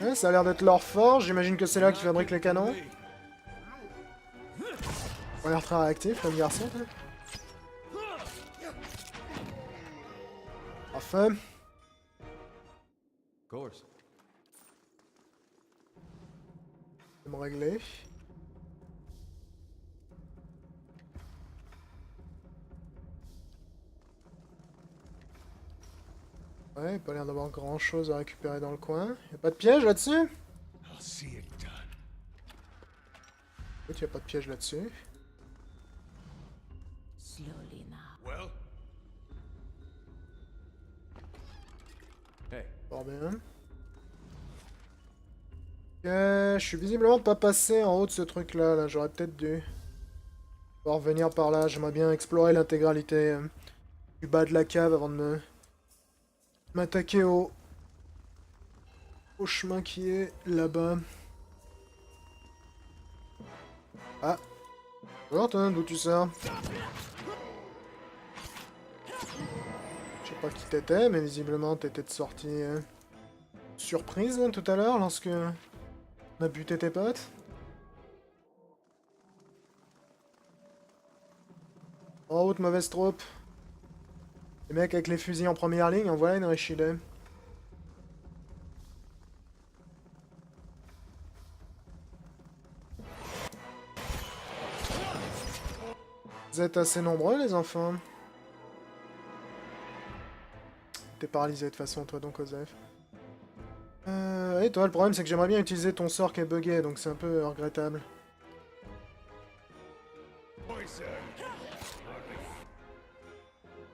Ouais, ça a l'air d'être leur forge, j'imagine que c'est là qu'ils fabriquent les canons. On a l'air très réactif, comme garçon. Parfait. Course. Je vais me régler. Ouais, pas l'air d'avoir grand chose à récupérer dans le coin. Y'a pas de piège là-dessus? I'll see it done. Écoute, y'a pas de piège là-dessus. Slowly now. Well, Hey, Fort bien. Je suis visiblement pas passé en haut de ce truc-là, là. J'aurais peut-être dû pouvoir revenir par là. J'aimerais bien explorer l'intégralité du bas de la cave avant de m'attaquer au chemin qui est là-bas. Ah. Alors, toi, d'où tu sors? Je sais pas qui t'étais, mais visiblement t'étais de sortie surprise hein, tout à l'heure lorsque on a buté tes potes. En route, mauvaise troupe. Les mecs avec les fusils en première ligne, en voilà une réchilée. Vous êtes assez nombreux, les enfants. T'es paralysé de toute façon, toi, donc, Osef. Et toi, le problème, c'est que j'aimerais bien utiliser ton sort qui est buggé, donc c'est un peu regrettable.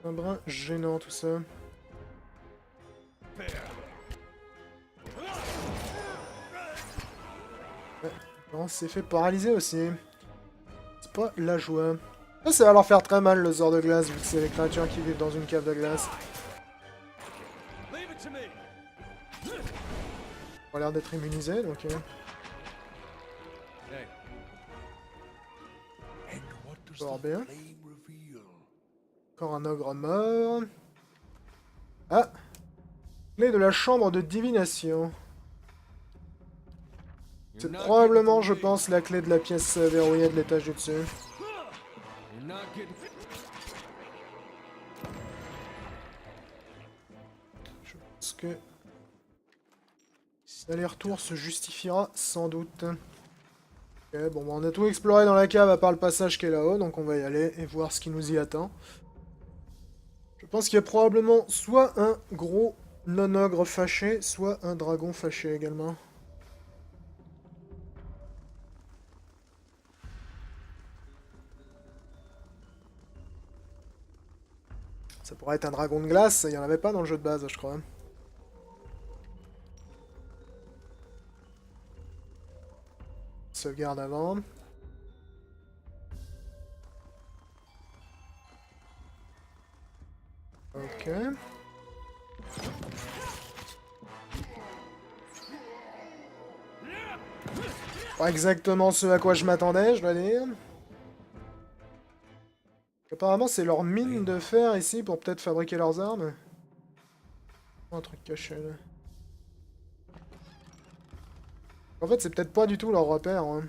Un brin gênant, tout ça. Ouais, on s'est fait paralyser aussi. C'est pas la joie. Ça va leur faire très mal, le sort de glace, vu que c'est les créatures qui vivent dans une cave de glace. On a l'air d'être immunisés, donc... Hey, And what does Fort the bien. flame reveal? Encore un ogre mort. Ah! Clé de la chambre de divination. C'est you're not probablement, je getting through me. pense, la clé de la pièce verrouillée de l'étage du dessus. You're not getting. Je pense que... l'aller-retour se justifiera sans doute. Ok, bon, bah, on a tout exploré dans la cave à part le passage qui est là-haut, donc on va y aller et voir ce qui nous y attend. Je pense qu'il y a probablement soit un gros non-ogre fâché, soit un dragon fâché également. Ça pourrait être un dragon de glace, il n'y en avait pas dans le jeu de base, je crois. Sauvegarde avant. Ok. Pas exactement ce à quoi je m'attendais, je dois dire. Apparemment, c'est leur mine de fer ici pour peut-être fabriquer leurs armes. Un truc caché là. En fait, c'est peut-être pas du tout leur repère. Hein.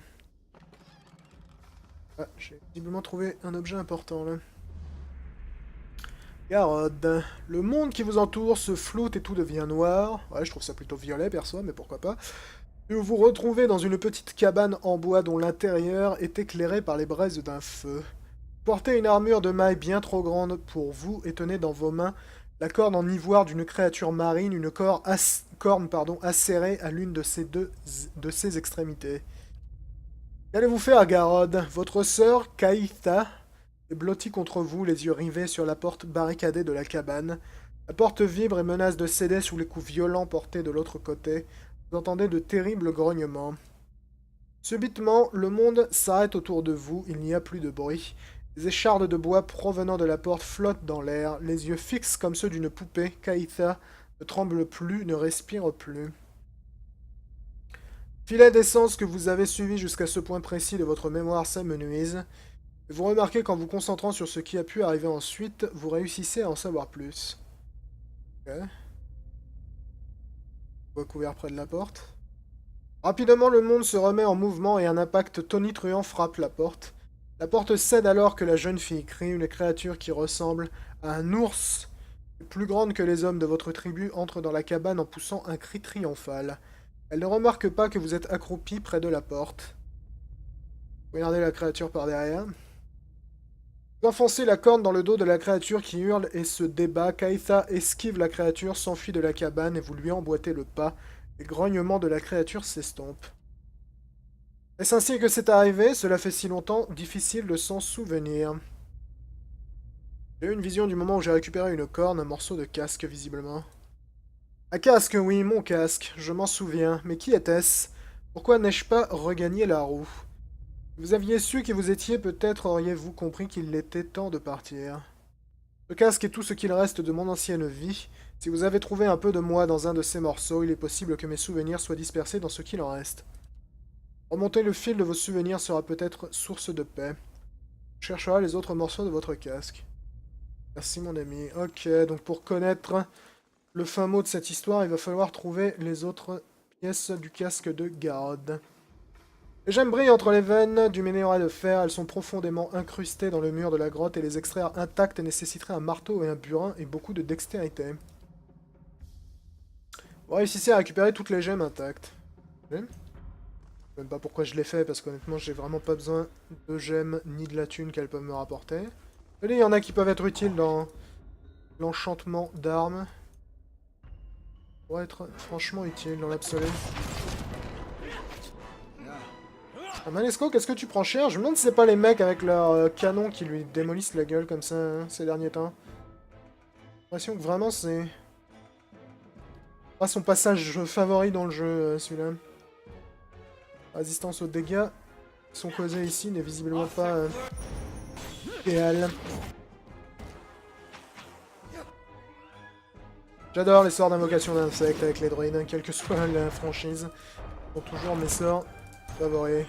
Ah, j'ai visiblement trouvé un objet important là. Garode. Le monde qui vous entoure se floute et tout devient noir. Ouais, je trouve ça plutôt violet perso, mais pourquoi pas. Et vous vous retrouvez dans une petite cabane en bois dont l'intérieur est éclairé par les braises d'un feu. Portez une armure de maille bien trop grande pour vous et tenez dans vos mains la corne en ivoire d'une créature marine, une corne acérée à l'une de ses extrémités. Qu'allez-vous faire, Garod? Votre sœur, Kaitha, est blottie contre vous, les yeux rivés sur la porte barricadée de la cabane. La porte vibre et menace de céder sous les coups violents portés de l'autre côté. Vous entendez de terribles grognements. Subitement, le monde s'arrête autour de vous, il n'y a plus de bruit. Les échardes de bois provenant de la porte flottent dans l'air, les yeux fixes comme ceux d'une poupée. Kaitha ne tremble plus, ne respire plus. Filet d'essence que vous avez suivi jusqu'à ce point précis de votre mémoire s'amenuise. Vous remarquez qu'en vous concentrant sur ce qui a pu arriver ensuite, vous réussissez à en savoir plus. Ok. Bois couvert près de la porte. Rapidement, le monde se remet en mouvement et un impact tonitruant frappe la porte. La porte cède alors que la jeune fille crie, une créature qui ressemble à un ours, plus grande que les hommes de votre tribu, entre dans la cabane en poussant un cri triomphal. Elle ne remarque pas que vous êtes accroupi près de la porte. Regardez la créature par derrière. Vous enfoncez la corne dans le dos de la créature qui hurle et se débat. Kaitha esquive la créature, s'enfuit de la cabane et vous lui emboîtez le pas. Les grognements de la créature s'estompent. Est-ce ainsi que c'est arrivé? Cela fait si longtemps, difficile de s'en souvenir. J'ai eu une vision du moment où j'ai récupéré une corne, un morceau de casque, visiblement. Un casque, oui, mon casque, je m'en souviens. Mais qui était-ce? Pourquoi n'ai-je pas regagné la roue? Si vous aviez su qui vous étiez, peut-être auriez-vous compris qu'il était temps de partir. Ce casque est tout ce qu'il reste de mon ancienne vie. Si vous avez trouvé un peu de moi dans un de ces morceaux, il est possible que mes souvenirs soient dispersés dans ce qu'il en reste. Remonter le fil de vos souvenirs sera peut-être source de paix. Je chercherai les autres morceaux de votre casque. Merci mon ami. Ok, donc pour connaître le fin mot de cette histoire, il va falloir trouver les autres pièces du casque de garde. Les gemmes brillent entre les veines du minerai de fer. Elles sont profondément incrustées dans le mur de la grotte et les extraire intactes nécessiterait un marteau et un burin et beaucoup de dextérité. Vous réussissez à récupérer toutes les gemmes intactes. Je sais même pas pourquoi je l'ai fait, parce qu'honnêtement, j'ai vraiment pas besoin de gemmes ni de la thune qu'elles peuvent me rapporter. Il y en a qui peuvent être utiles dans l'enchantement d'armes. Pour être franchement utile dans l'absolu. Ah, Manesco, qu'est-ce que tu prends cher? Je me demande si c'est pas les mecs avec leur canon qui lui démolissent la gueule comme ça hein, ces derniers temps. J'ai l'impression que vraiment c'est... pas son passage favori dans le jeu, celui-là. Résistance aux dégâts sont causés ici n'est visiblement pas idéal. J'adore les sorts d'invocation d'insectes avec les druides, hein, quelle que soit la franchise. Ce sont toujours mes sorts favoris.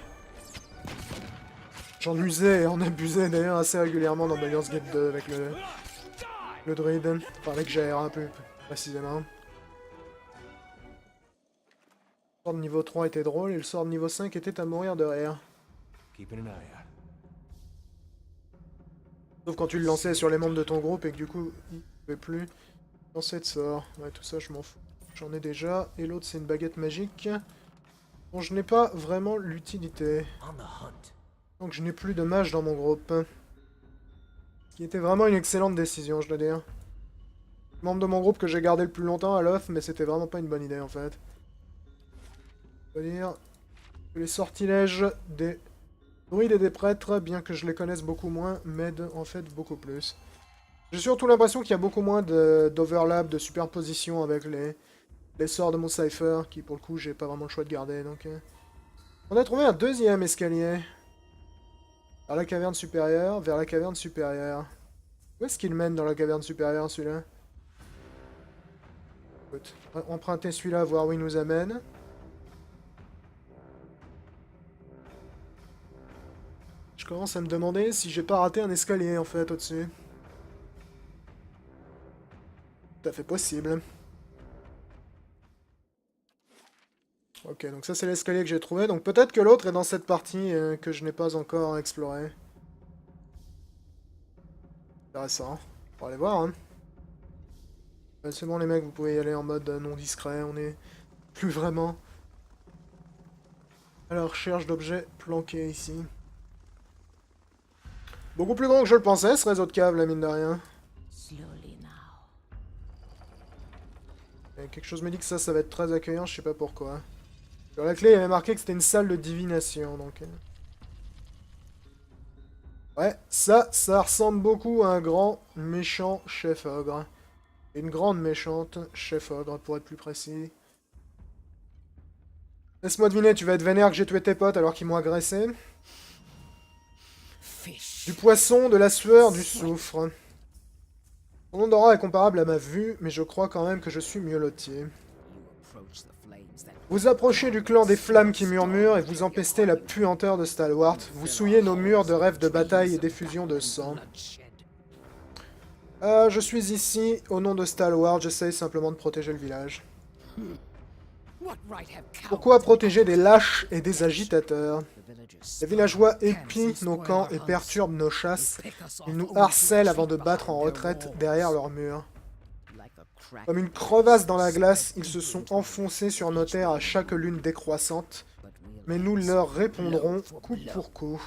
J'en usais et en abusais d'ailleurs assez régulièrement dans Baldur's Gate 2 avec le druide. Enfin avec Jair un peu plus précisément. Le sort de niveau 3 était drôle et le sort de niveau 5 était à mourir de rire. Keeping an eye out. Sauf quand tu le lançais sur les membres de ton groupe et que du coup, il ne pouvait plus lancer de sort. Ouais, tout ça, je m'en fous. J'en ai déjà. Et l'autre, c'est une baguette magique dont je n'ai pas vraiment l'utilité. Donc je n'ai plus de mage dans mon groupe. Ce qui était vraiment une excellente décision, je dois dire. Le membre de mon groupe que j'ai gardé le plus longtemps à l'off, mais c'était vraiment pas une bonne idée en fait. Je dois dire que les sortilèges des druides et des prêtres, bien que je les connaisse beaucoup moins, m'aident en fait beaucoup plus. J'ai surtout l'impression qu'il y a beaucoup moins d'overlap, de superposition avec les sorts de mon Cypher, qui pour le coup j'ai pas vraiment le choix de garder. Donc, on a trouvé un deuxième escalier. Vers la caverne supérieure, vers la caverne supérieure. Où est-ce qu'il mène dans la caverne supérieure celui-là? Écoute, on va emprunter celui-là, voir où il nous amène. Je commence à me demander si j'ai pas raté un escalier en fait au-dessus. Tout à fait possible. Ok, donc ça c'est l'escalier que j'ai trouvé. Donc peut-être que l'autre est dans cette partie que je n'ai pas encore explorée. Intéressant. On va aller voir, hein. C'est bon les mecs, vous pouvez y aller en mode non discret. On est plus vraiment à la recherche d'objets planqués ici. Beaucoup plus grand que je le pensais, ce réseau de caves, la mine de rien. Et quelque chose me dit que ça va être très accueillant, je sais pas pourquoi. Sur la clé, il y avait marqué que c'était une salle de divination, donc... Ouais, ça ressemble beaucoup à un grand méchant chef-ogre. Une grande méchante chef-ogre, pour être plus précis. Laisse-moi deviner, tu vas être vénère que j'ai tué tes potes alors qu'ils m'ont agressé. Du poisson, de la sueur, du soufre. Mon odorat est comparable à ma vue, mais je crois quand même que je suis mieux loti. Vous approchez du clan des flammes qui murmurent et vous empestez la puanteur de Stalwart. Vous souillez nos murs de rêves de bataille et d'effusion de sang. Je suis ici, au nom de Stalwart, j'essaye simplement de protéger le village. Pourquoi protéger des lâches et des agitateurs? Les villageois épient nos camps et perturbent nos chasses. Ils nous harcèlent avant de battre en retraite derrière leurs murs. Comme une crevasse dans la glace, ils se sont enfoncés sur nos terres à chaque lune décroissante. Mais nous leur répondrons coup pour coup.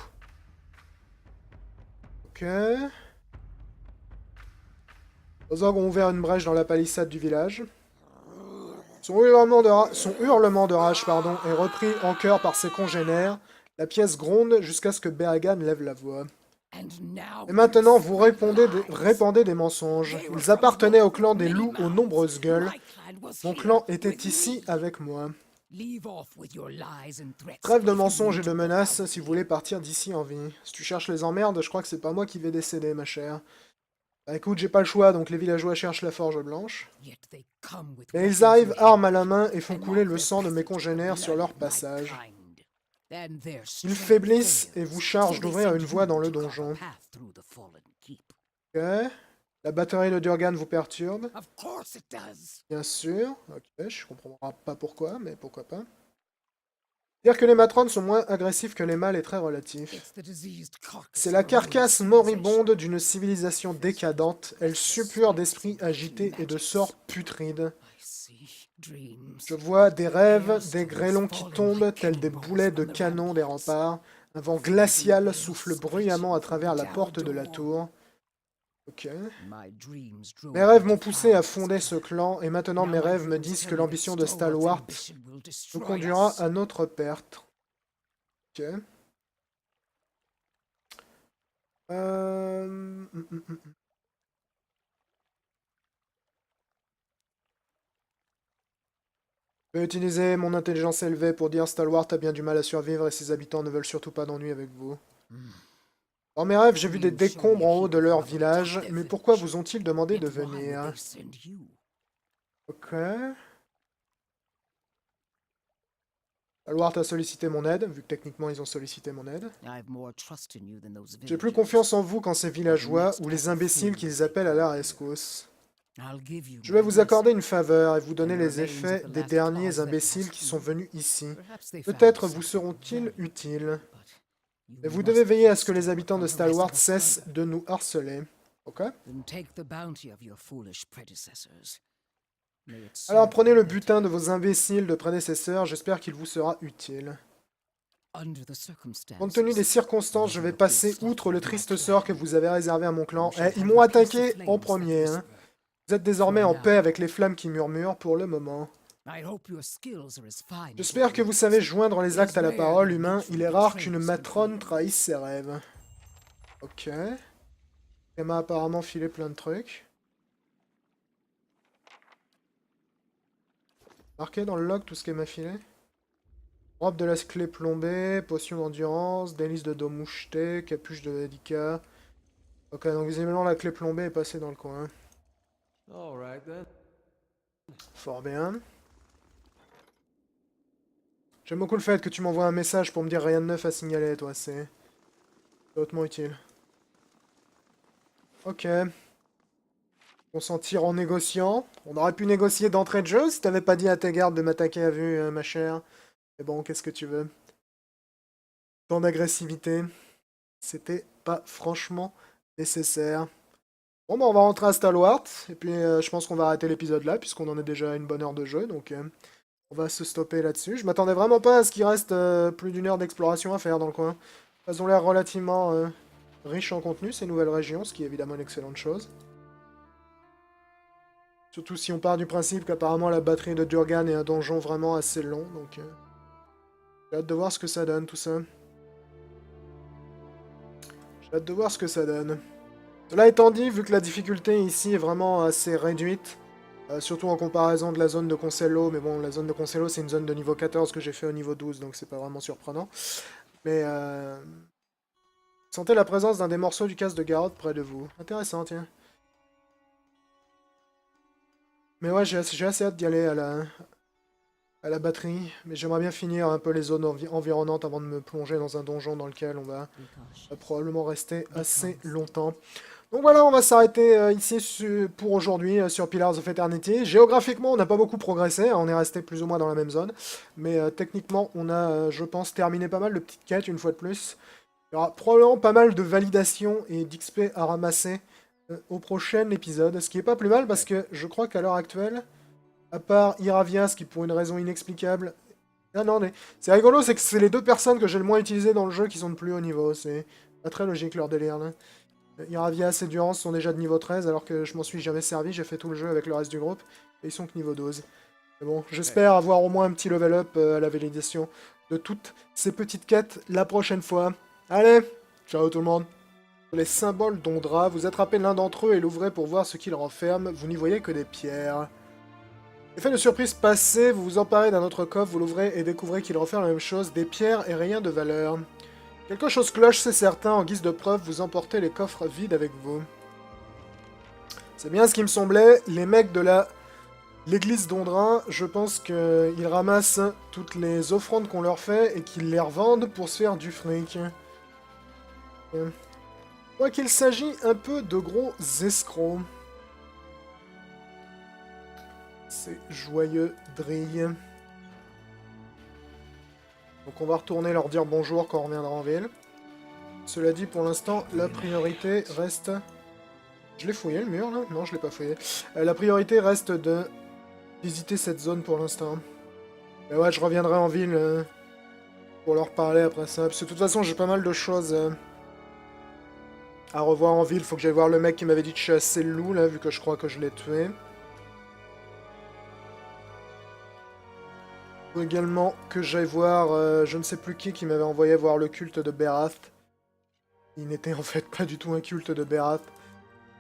Ok. Les ogres ont ouvert une brèche dans la palissade du village. Son hurlement de rage est repris en chœur par ses congénères. La pièce gronde jusqu'à ce que Beagan lève la voix. Et maintenant, vous répandez des mensonges. Ils appartenaient au clan des loups aux nombreuses gueules. Mon clan était ici avec moi. Leave off with your lies and threats. Trêve de if you mensonges et need de to menaces go si vous voulez partir d'ici en vie. Si tu cherches les emmerdes, je crois que c'est pas moi qui vais décéder, ma chère. Bah écoute, j'ai pas le choix, donc les villageois cherchent la forge blanche. Yet they come with Mais ils weapons arrivent, in armes à hand, la main, et font and couler mark le their sang de mes passage with the congénères sur blood leur of my passage. kind. Then their Ils strength faiblissent et fails, vous so chargent they d'ouvrir send une voie you dans le to carve a donjon. path through the fallen keep. Ok. La batterie de Durgan vous perturbe. Of course it does. Bien sûr. Ok, je comprends pas pourquoi, mais pourquoi pas. Dire que les matrones sont moins agressifs que les mâles est très relatif. It's the diseased carcass C'est of la a ruined carcasse civilization. moribonde d'une civilisation décadente. Elle suppure d'esprits agités et de sorts putrides. I see dreams. Je vois des rêves, des grêlons qui tombent tels des boulets de canon des remparts. Un vent glacial souffle bruyamment à travers la porte de la tour. Ok. My dreams drove Mes rêves me m'ont to poussé à foul fonder ce clan, et maintenant Now mes my rêves me dreams disent que tell me that l'ambition de Stalwart's Stalwart ambition will nous destroy conduira us. à notre perte. Ok. Euh... hum, hum, hum. Je vais utiliser mon intelligence élevée pour dire Stalwart a bien du mal à survivre et ses habitants ne veulent surtout pas d'ennui avec vous. Dans mes rêves, j'ai vu des décombres en haut de leur village, mais pourquoi vous ont-ils demandé Yet de why would venir? they send you? Ok. Stalwart a sollicité mon aide, vu que techniquement ils ont sollicité mon aide. I have more trust in you than those J'ai plus villagers. confiance en vous qu'en ces villageois ou les imbéciles qu'ils appellent à la rescousse. I'll give you Je vais my vous blessing. accorder une faveur et vous donner And les remains effets of the des last derniers cause that imbéciles passed qui sont through. venus ici. Perhaps they found Peut-être vous something seront-ils valuable, utiles. but Mais you vous devez must veiller à keep ce que les habitants de Stalwart from Stalwart harassing us cessent de nous harceler. Ok? further. Then take the bounty of your foolish predecessors. May it Alors serve prenez you le better. butin de vos imbéciles de prédécesseurs, j'espère qu'il vous sera utile. Under the circumstances, Compte tenu des circonstances, je vais passer outre le triste sort que vous avez réservé à mon clan. Eh, ils m'ont attaqué en premier, hein. Vous êtes désormais en paix avec les flammes qui murmurent pour le moment. I hope your skills are as fine as J'espère que vous yours. savez joindre les actes à la parole, humain. Il est rare qu'une matrone trahisse ses rêves. Ok. Elle m'a apparemment filé plein de trucs. Marqué dans le log tout ce qu'elle m'a filé. Robe de la clé plombée, potion d'endurance, délice de dos moucheté, capuche de Edika. Ok, donc visiblement la clé plombée est passée dans le coin. All right then. Fort bien. J'aime beaucoup le fait que tu m'envoies un message pour me dire rien de neuf à signaler, toi, c'est hautement utile. Ok. Consentir en négociant. On aurait pu négocier d'entrée de jeu si t'avais pas dit à tes gardes de m'attaquer à vue, ma chère. Mais bon, qu'est-ce que tu veux? Tant d'agressivité. C'était pas franchement nécessaire. Bon, bah on va rentrer à Stalwart. Et puis, je pense qu'on va arrêter l'épisode là, puisqu'on en est déjà à une bonne heure de jeu. Donc, on va se stopper là-dessus. Je m'attendais vraiment pas à ce qu'il reste plus d'une heure d'exploration à faire dans le coin. Elles ont l'air relativement riches en contenu, ces nouvelles régions, ce qui est évidemment une excellente chose. Surtout si on part du principe qu'apparemment la batterie de Durgan est un donjon vraiment assez long, donc j'ai hâte de voir ce que ça donne tout ça. J'ai hâte de voir ce que ça donne. Cela étant dit, vu que la difficulté ici est vraiment assez réduite, surtout en comparaison de la zone de Concello, mais bon, la zone de Concello c'est une zone de niveau 14 que j'ai fait au niveau 12, donc c'est pas vraiment surprenant. Mais sentez la présence d'un des morceaux du casque de Garrod près de vous. Intéressant, tiens. Mais ouais, j'ai assez hâte d'y aller à la batterie. Mais j'aimerais bien finir un peu les zones environnantes avant de me plonger dans un donjon dans lequel on va probablement rester assez longtemps. Donc voilà, on va s'arrêter ici pour aujourd'hui sur Pillars of Eternity. Géographiquement, on n'a pas beaucoup progressé, hein, on est resté plus ou moins dans la même zone. Mais techniquement, on a, je pense, terminé pas mal de petites quêtes une fois de plus. Il y aura probablement pas mal de validations et d'XP à ramasser au prochain épisode, ce qui est pas plus mal parce que je crois qu'à l'heure actuelle, à part Iravias qui pour une raison inexplicable... Ah non, mais c'est rigolo, c'est que c'est les deux personnes que j'ai le moins utilisées dans le jeu qui sont de plus haut niveau, c'est pas très logique leur délire là. Iravias et Durance sont déjà de niveau 13 alors que je m'en suis jamais servi, j'ai fait tout le jeu avec le reste du groupe et ils sont que niveau 12. Mais bon, j'espère avoir au moins un petit level up à la validation de toutes ces petites quêtes la prochaine fois. Allez, ciao tout le monde. Les symboles d'Ondra, vous attrapez l'un d'entre eux et l'ouvrez pour voir ce qu'il renferme, vous n'y voyez que des pierres. Effet de surprise passé, vous vous emparez d'un autre coffre, vous l'ouvrez et découvrez qu'il referme la même chose, des pierres et rien de valeur. Quelque chose cloche, c'est certain, en guise de preuve, vous emportez les coffres vides avec vous. C'est bien ce qui me semblait, les mecs de l'église d'Ondrin, je pense qu'ils ramassent toutes les offrandes qu'on leur fait et qu'ils les revendent pour se faire du fric. Je crois qu'il s'agit un peu de gros escrocs. C'est joyeux drille. Donc on va retourner leur dire bonjour quand on reviendra en ville. Cela dit, pour l'instant, la priorité reste... Je l'ai fouillé le mur là? Non, je l'ai pas fouillé. La priorité reste de visiter cette zone pour l'instant. Et ouais, je reviendrai en ville pour leur parler après ça. Parce que de toute façon, j'ai pas mal de choses à revoir en ville. Faut que j'aille voir le mec qui m'avait dit de chasser le loup là, vu que je crois que je l'ai tué. Faut également que j'aille voir je ne sais plus qui m'avait envoyé voir le culte de Berath. Il n'était en fait pas du tout un culte de Berath,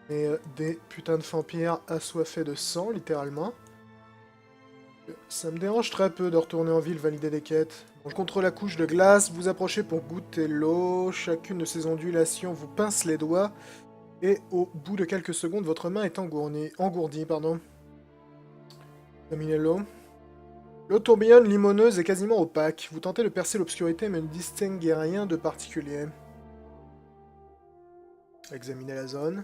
mais des putains de vampires assoiffés de sang, littéralement. Ça me dérange très peu de retourner en ville valider des quêtes. Donc, contre la couche de glace, vous approchez pour goûter l'eau. Chacune de ces ondulations vous pince les doigts. Et au bout de quelques secondes, votre main est engourdie. Examinez l'eau. L'eau tourbillonne, limoneuse et quasiment opaque. Vous tentez de percer l'obscurité, mais ne distinguez rien de particulier. Examinez la zone.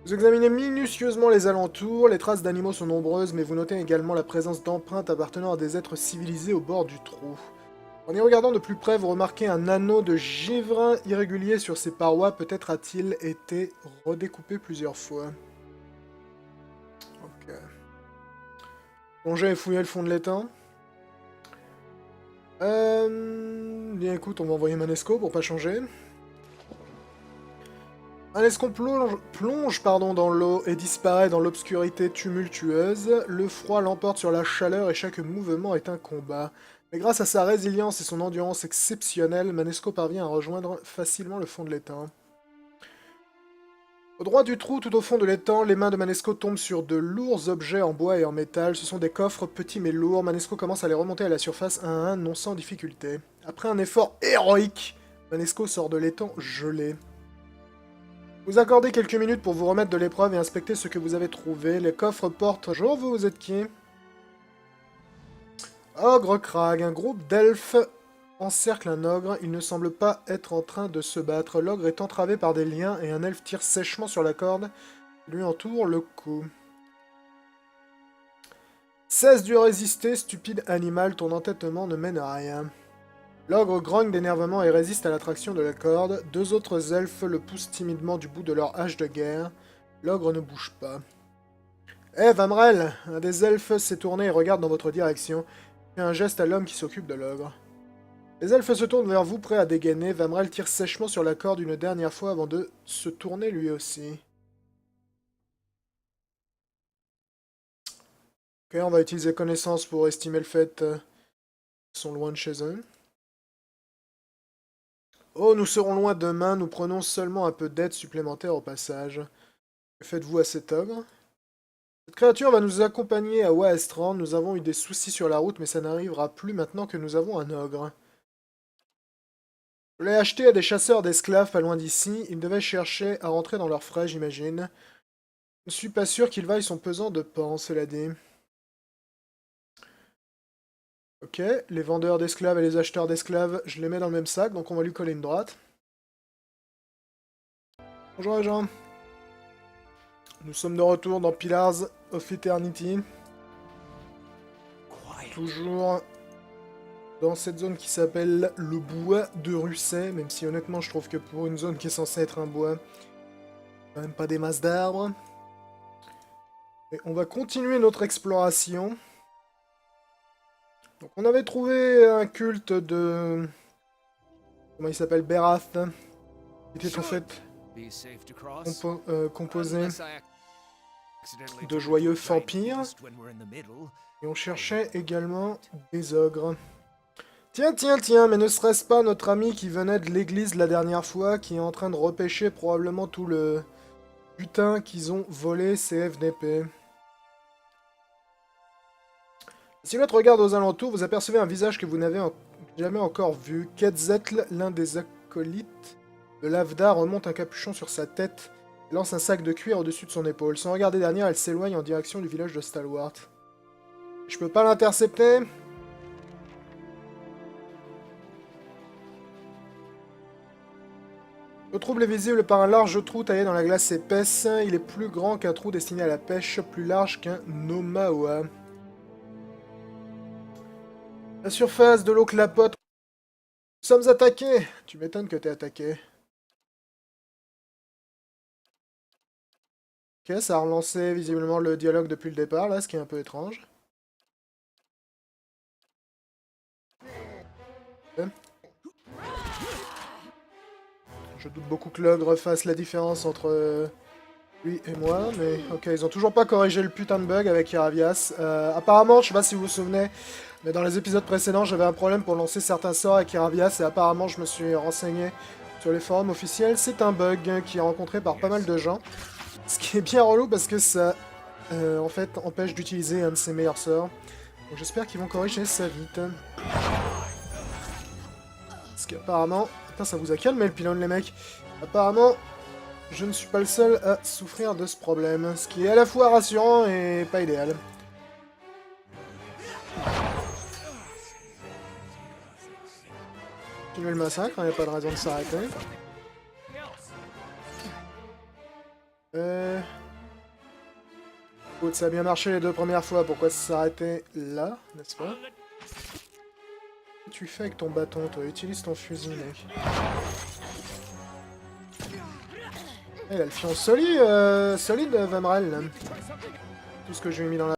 Vous examinez minutieusement les alentours, les traces d'animaux sont nombreuses, mais vous notez également la présence d'empreintes appartenant à des êtres civilisés au bord du trou. En y regardant de plus près, vous remarquez un anneau de givre irrégulier sur ses parois, peut-être a-t-il été redécoupé plusieurs fois. Ok. Plonger et fouiller le fond de l'étang. Bien écoute, on va envoyer Manesco pour pas changer. Manesco plonge dans l'eau et disparaît dans l'obscurité tumultueuse. Le froid l'emporte sur la chaleur et chaque mouvement est un combat. Mais grâce à sa résilience et son endurance exceptionnelle, Manesco parvient à rejoindre facilement le fond de l'étang. Au droit du trou, tout au fond de l'étang, les mains de Manesco tombent sur de lourds objets en bois et en métal. Ce sont des coffres petits mais lourds. Manesco commence à les remonter à la surface un à un, non sans difficulté. Après un effort héroïque, Manesco sort de l'étang gelé. Vous accordez quelques minutes pour vous remettre de l'épreuve et inspecter ce que vous avez trouvé. Les coffres portent... Bonjour, vous êtes qui? Ogre Crag. Un groupe d'elfes encercle un ogre. Il ne semble pas être en train de se battre. L'ogre est entravé par des liens et un elfe tire sèchement sur la corde qui lui entoure le cou. Cesse de résister, stupide animal, ton entêtement ne mène à rien. L'ogre grogne d'énervement et résiste à l'attraction de la corde. Deux autres elfes le poussent timidement du bout de leur hache de guerre. L'ogre ne bouge pas. Hé, Vamrel! Un des elfes s'est tourné et regarde dans votre direction. Il fait un geste à l'homme qui s'occupe de l'ogre. Les elfes se tournent vers vous, prêts à dégainer. Vamrel tire sèchement sur la corde une dernière fois avant de se tourner lui aussi. Ok, on va utiliser connaissance pour estimer le fait qu'ils sont loin de chez eux. Oh, nous serons loin demain, nous prenons seulement un peu d'aide supplémentaire au passage. Que faites-vous à cet ogre? Cette créature va nous accompagner à Waestran. Nous avons eu des soucis sur la route, mais ça n'arrivera plus maintenant que nous avons un ogre. Je l'ai acheté à des chasseurs d'esclaves pas loin d'ici. Ils devaient chercher à rentrer dans leurs frais, j'imagine. Je ne suis pas sûr qu'il vaille son pesant de pan, cela dit. Ok, les vendeurs d'esclaves et les acheteurs d'esclaves, je les mets dans le même sac, donc on va lui coller une droite. Bonjour les gens. Nous sommes de retour dans Pillars of Eternity. Toujours dans cette zone qui s'appelle le bois de Russet, même si honnêtement je trouve que pour une zone qui est censée être un bois, même pas des masses d'arbres. Et on va continuer notre exploration. Donc on avait trouvé un culte de... Comment il s'appelle? Berath. Qui était en fait composé de joyeux vampires. Et on cherchait également des ogres. Tiens, mais ne serait-ce pas notre ami qui venait de l'église la dernière fois, qui est en train de repêcher probablement tout le butin qu'ils ont volé, CFDP. Si l'autre regarde aux alentours, vous apercevez un visage que vous n'avez jamais encore vu. Quetzalcoatl, l'un des acolytes de l'Avda, remonte un capuchon sur sa tête et lance un sac de cuir au-dessus de son épaule. Sans regarder derrière, elle s'éloigne en direction du village de Stalwart. Je peux pas l'intercepter? Le trouble est visible par un large trou taillé dans la glace épaisse. Il est plus grand qu'un trou destiné à la pêche, plus large qu'un Nomaoa. La surface de l'eau clapote. Nous sommes attaqués! Tu m'étonnes que t'es attaqué. Ok, ça a relancé visiblement le dialogue depuis le départ, là, ce qui est un peu étrange. Ok. Je doute beaucoup que l'ogre fasse la différence entre lui et moi, mais ok, ils ont toujours pas corrigé le putain de bug avec Iravias. Apparemment, je sais pas si vous vous souvenez, mais dans les épisodes précédents, j'avais un problème pour lancer certains sorts avec Iravias, et apparemment, je me suis renseigné sur les forums officiels. C'est un bug qui est rencontré par pas mal de gens, ce qui est bien relou parce que ça, en fait, empêche d'utiliser un de ses meilleurs sorts. Donc j'espère qu'ils vont corriger ça vite. Parce qu'apparemment... Putain, ça vous a calmé le pylône, les mecs. Apparemment, je ne suis pas le seul à souffrir de ce problème, ce qui est à la fois rassurant et pas idéal. Continuer le massacre, il n'y a pas de raison de s'arrêter. Écoute, ça a bien marché les 2 premières fois, pourquoi s'arrêter là, n'est-ce pas? Qu'est-ce que tu fais avec ton bâton, toi? Utilise ton fusil, mec. Il a le fion solide, Vamrel. Tout ce que je lui ai mis dans la...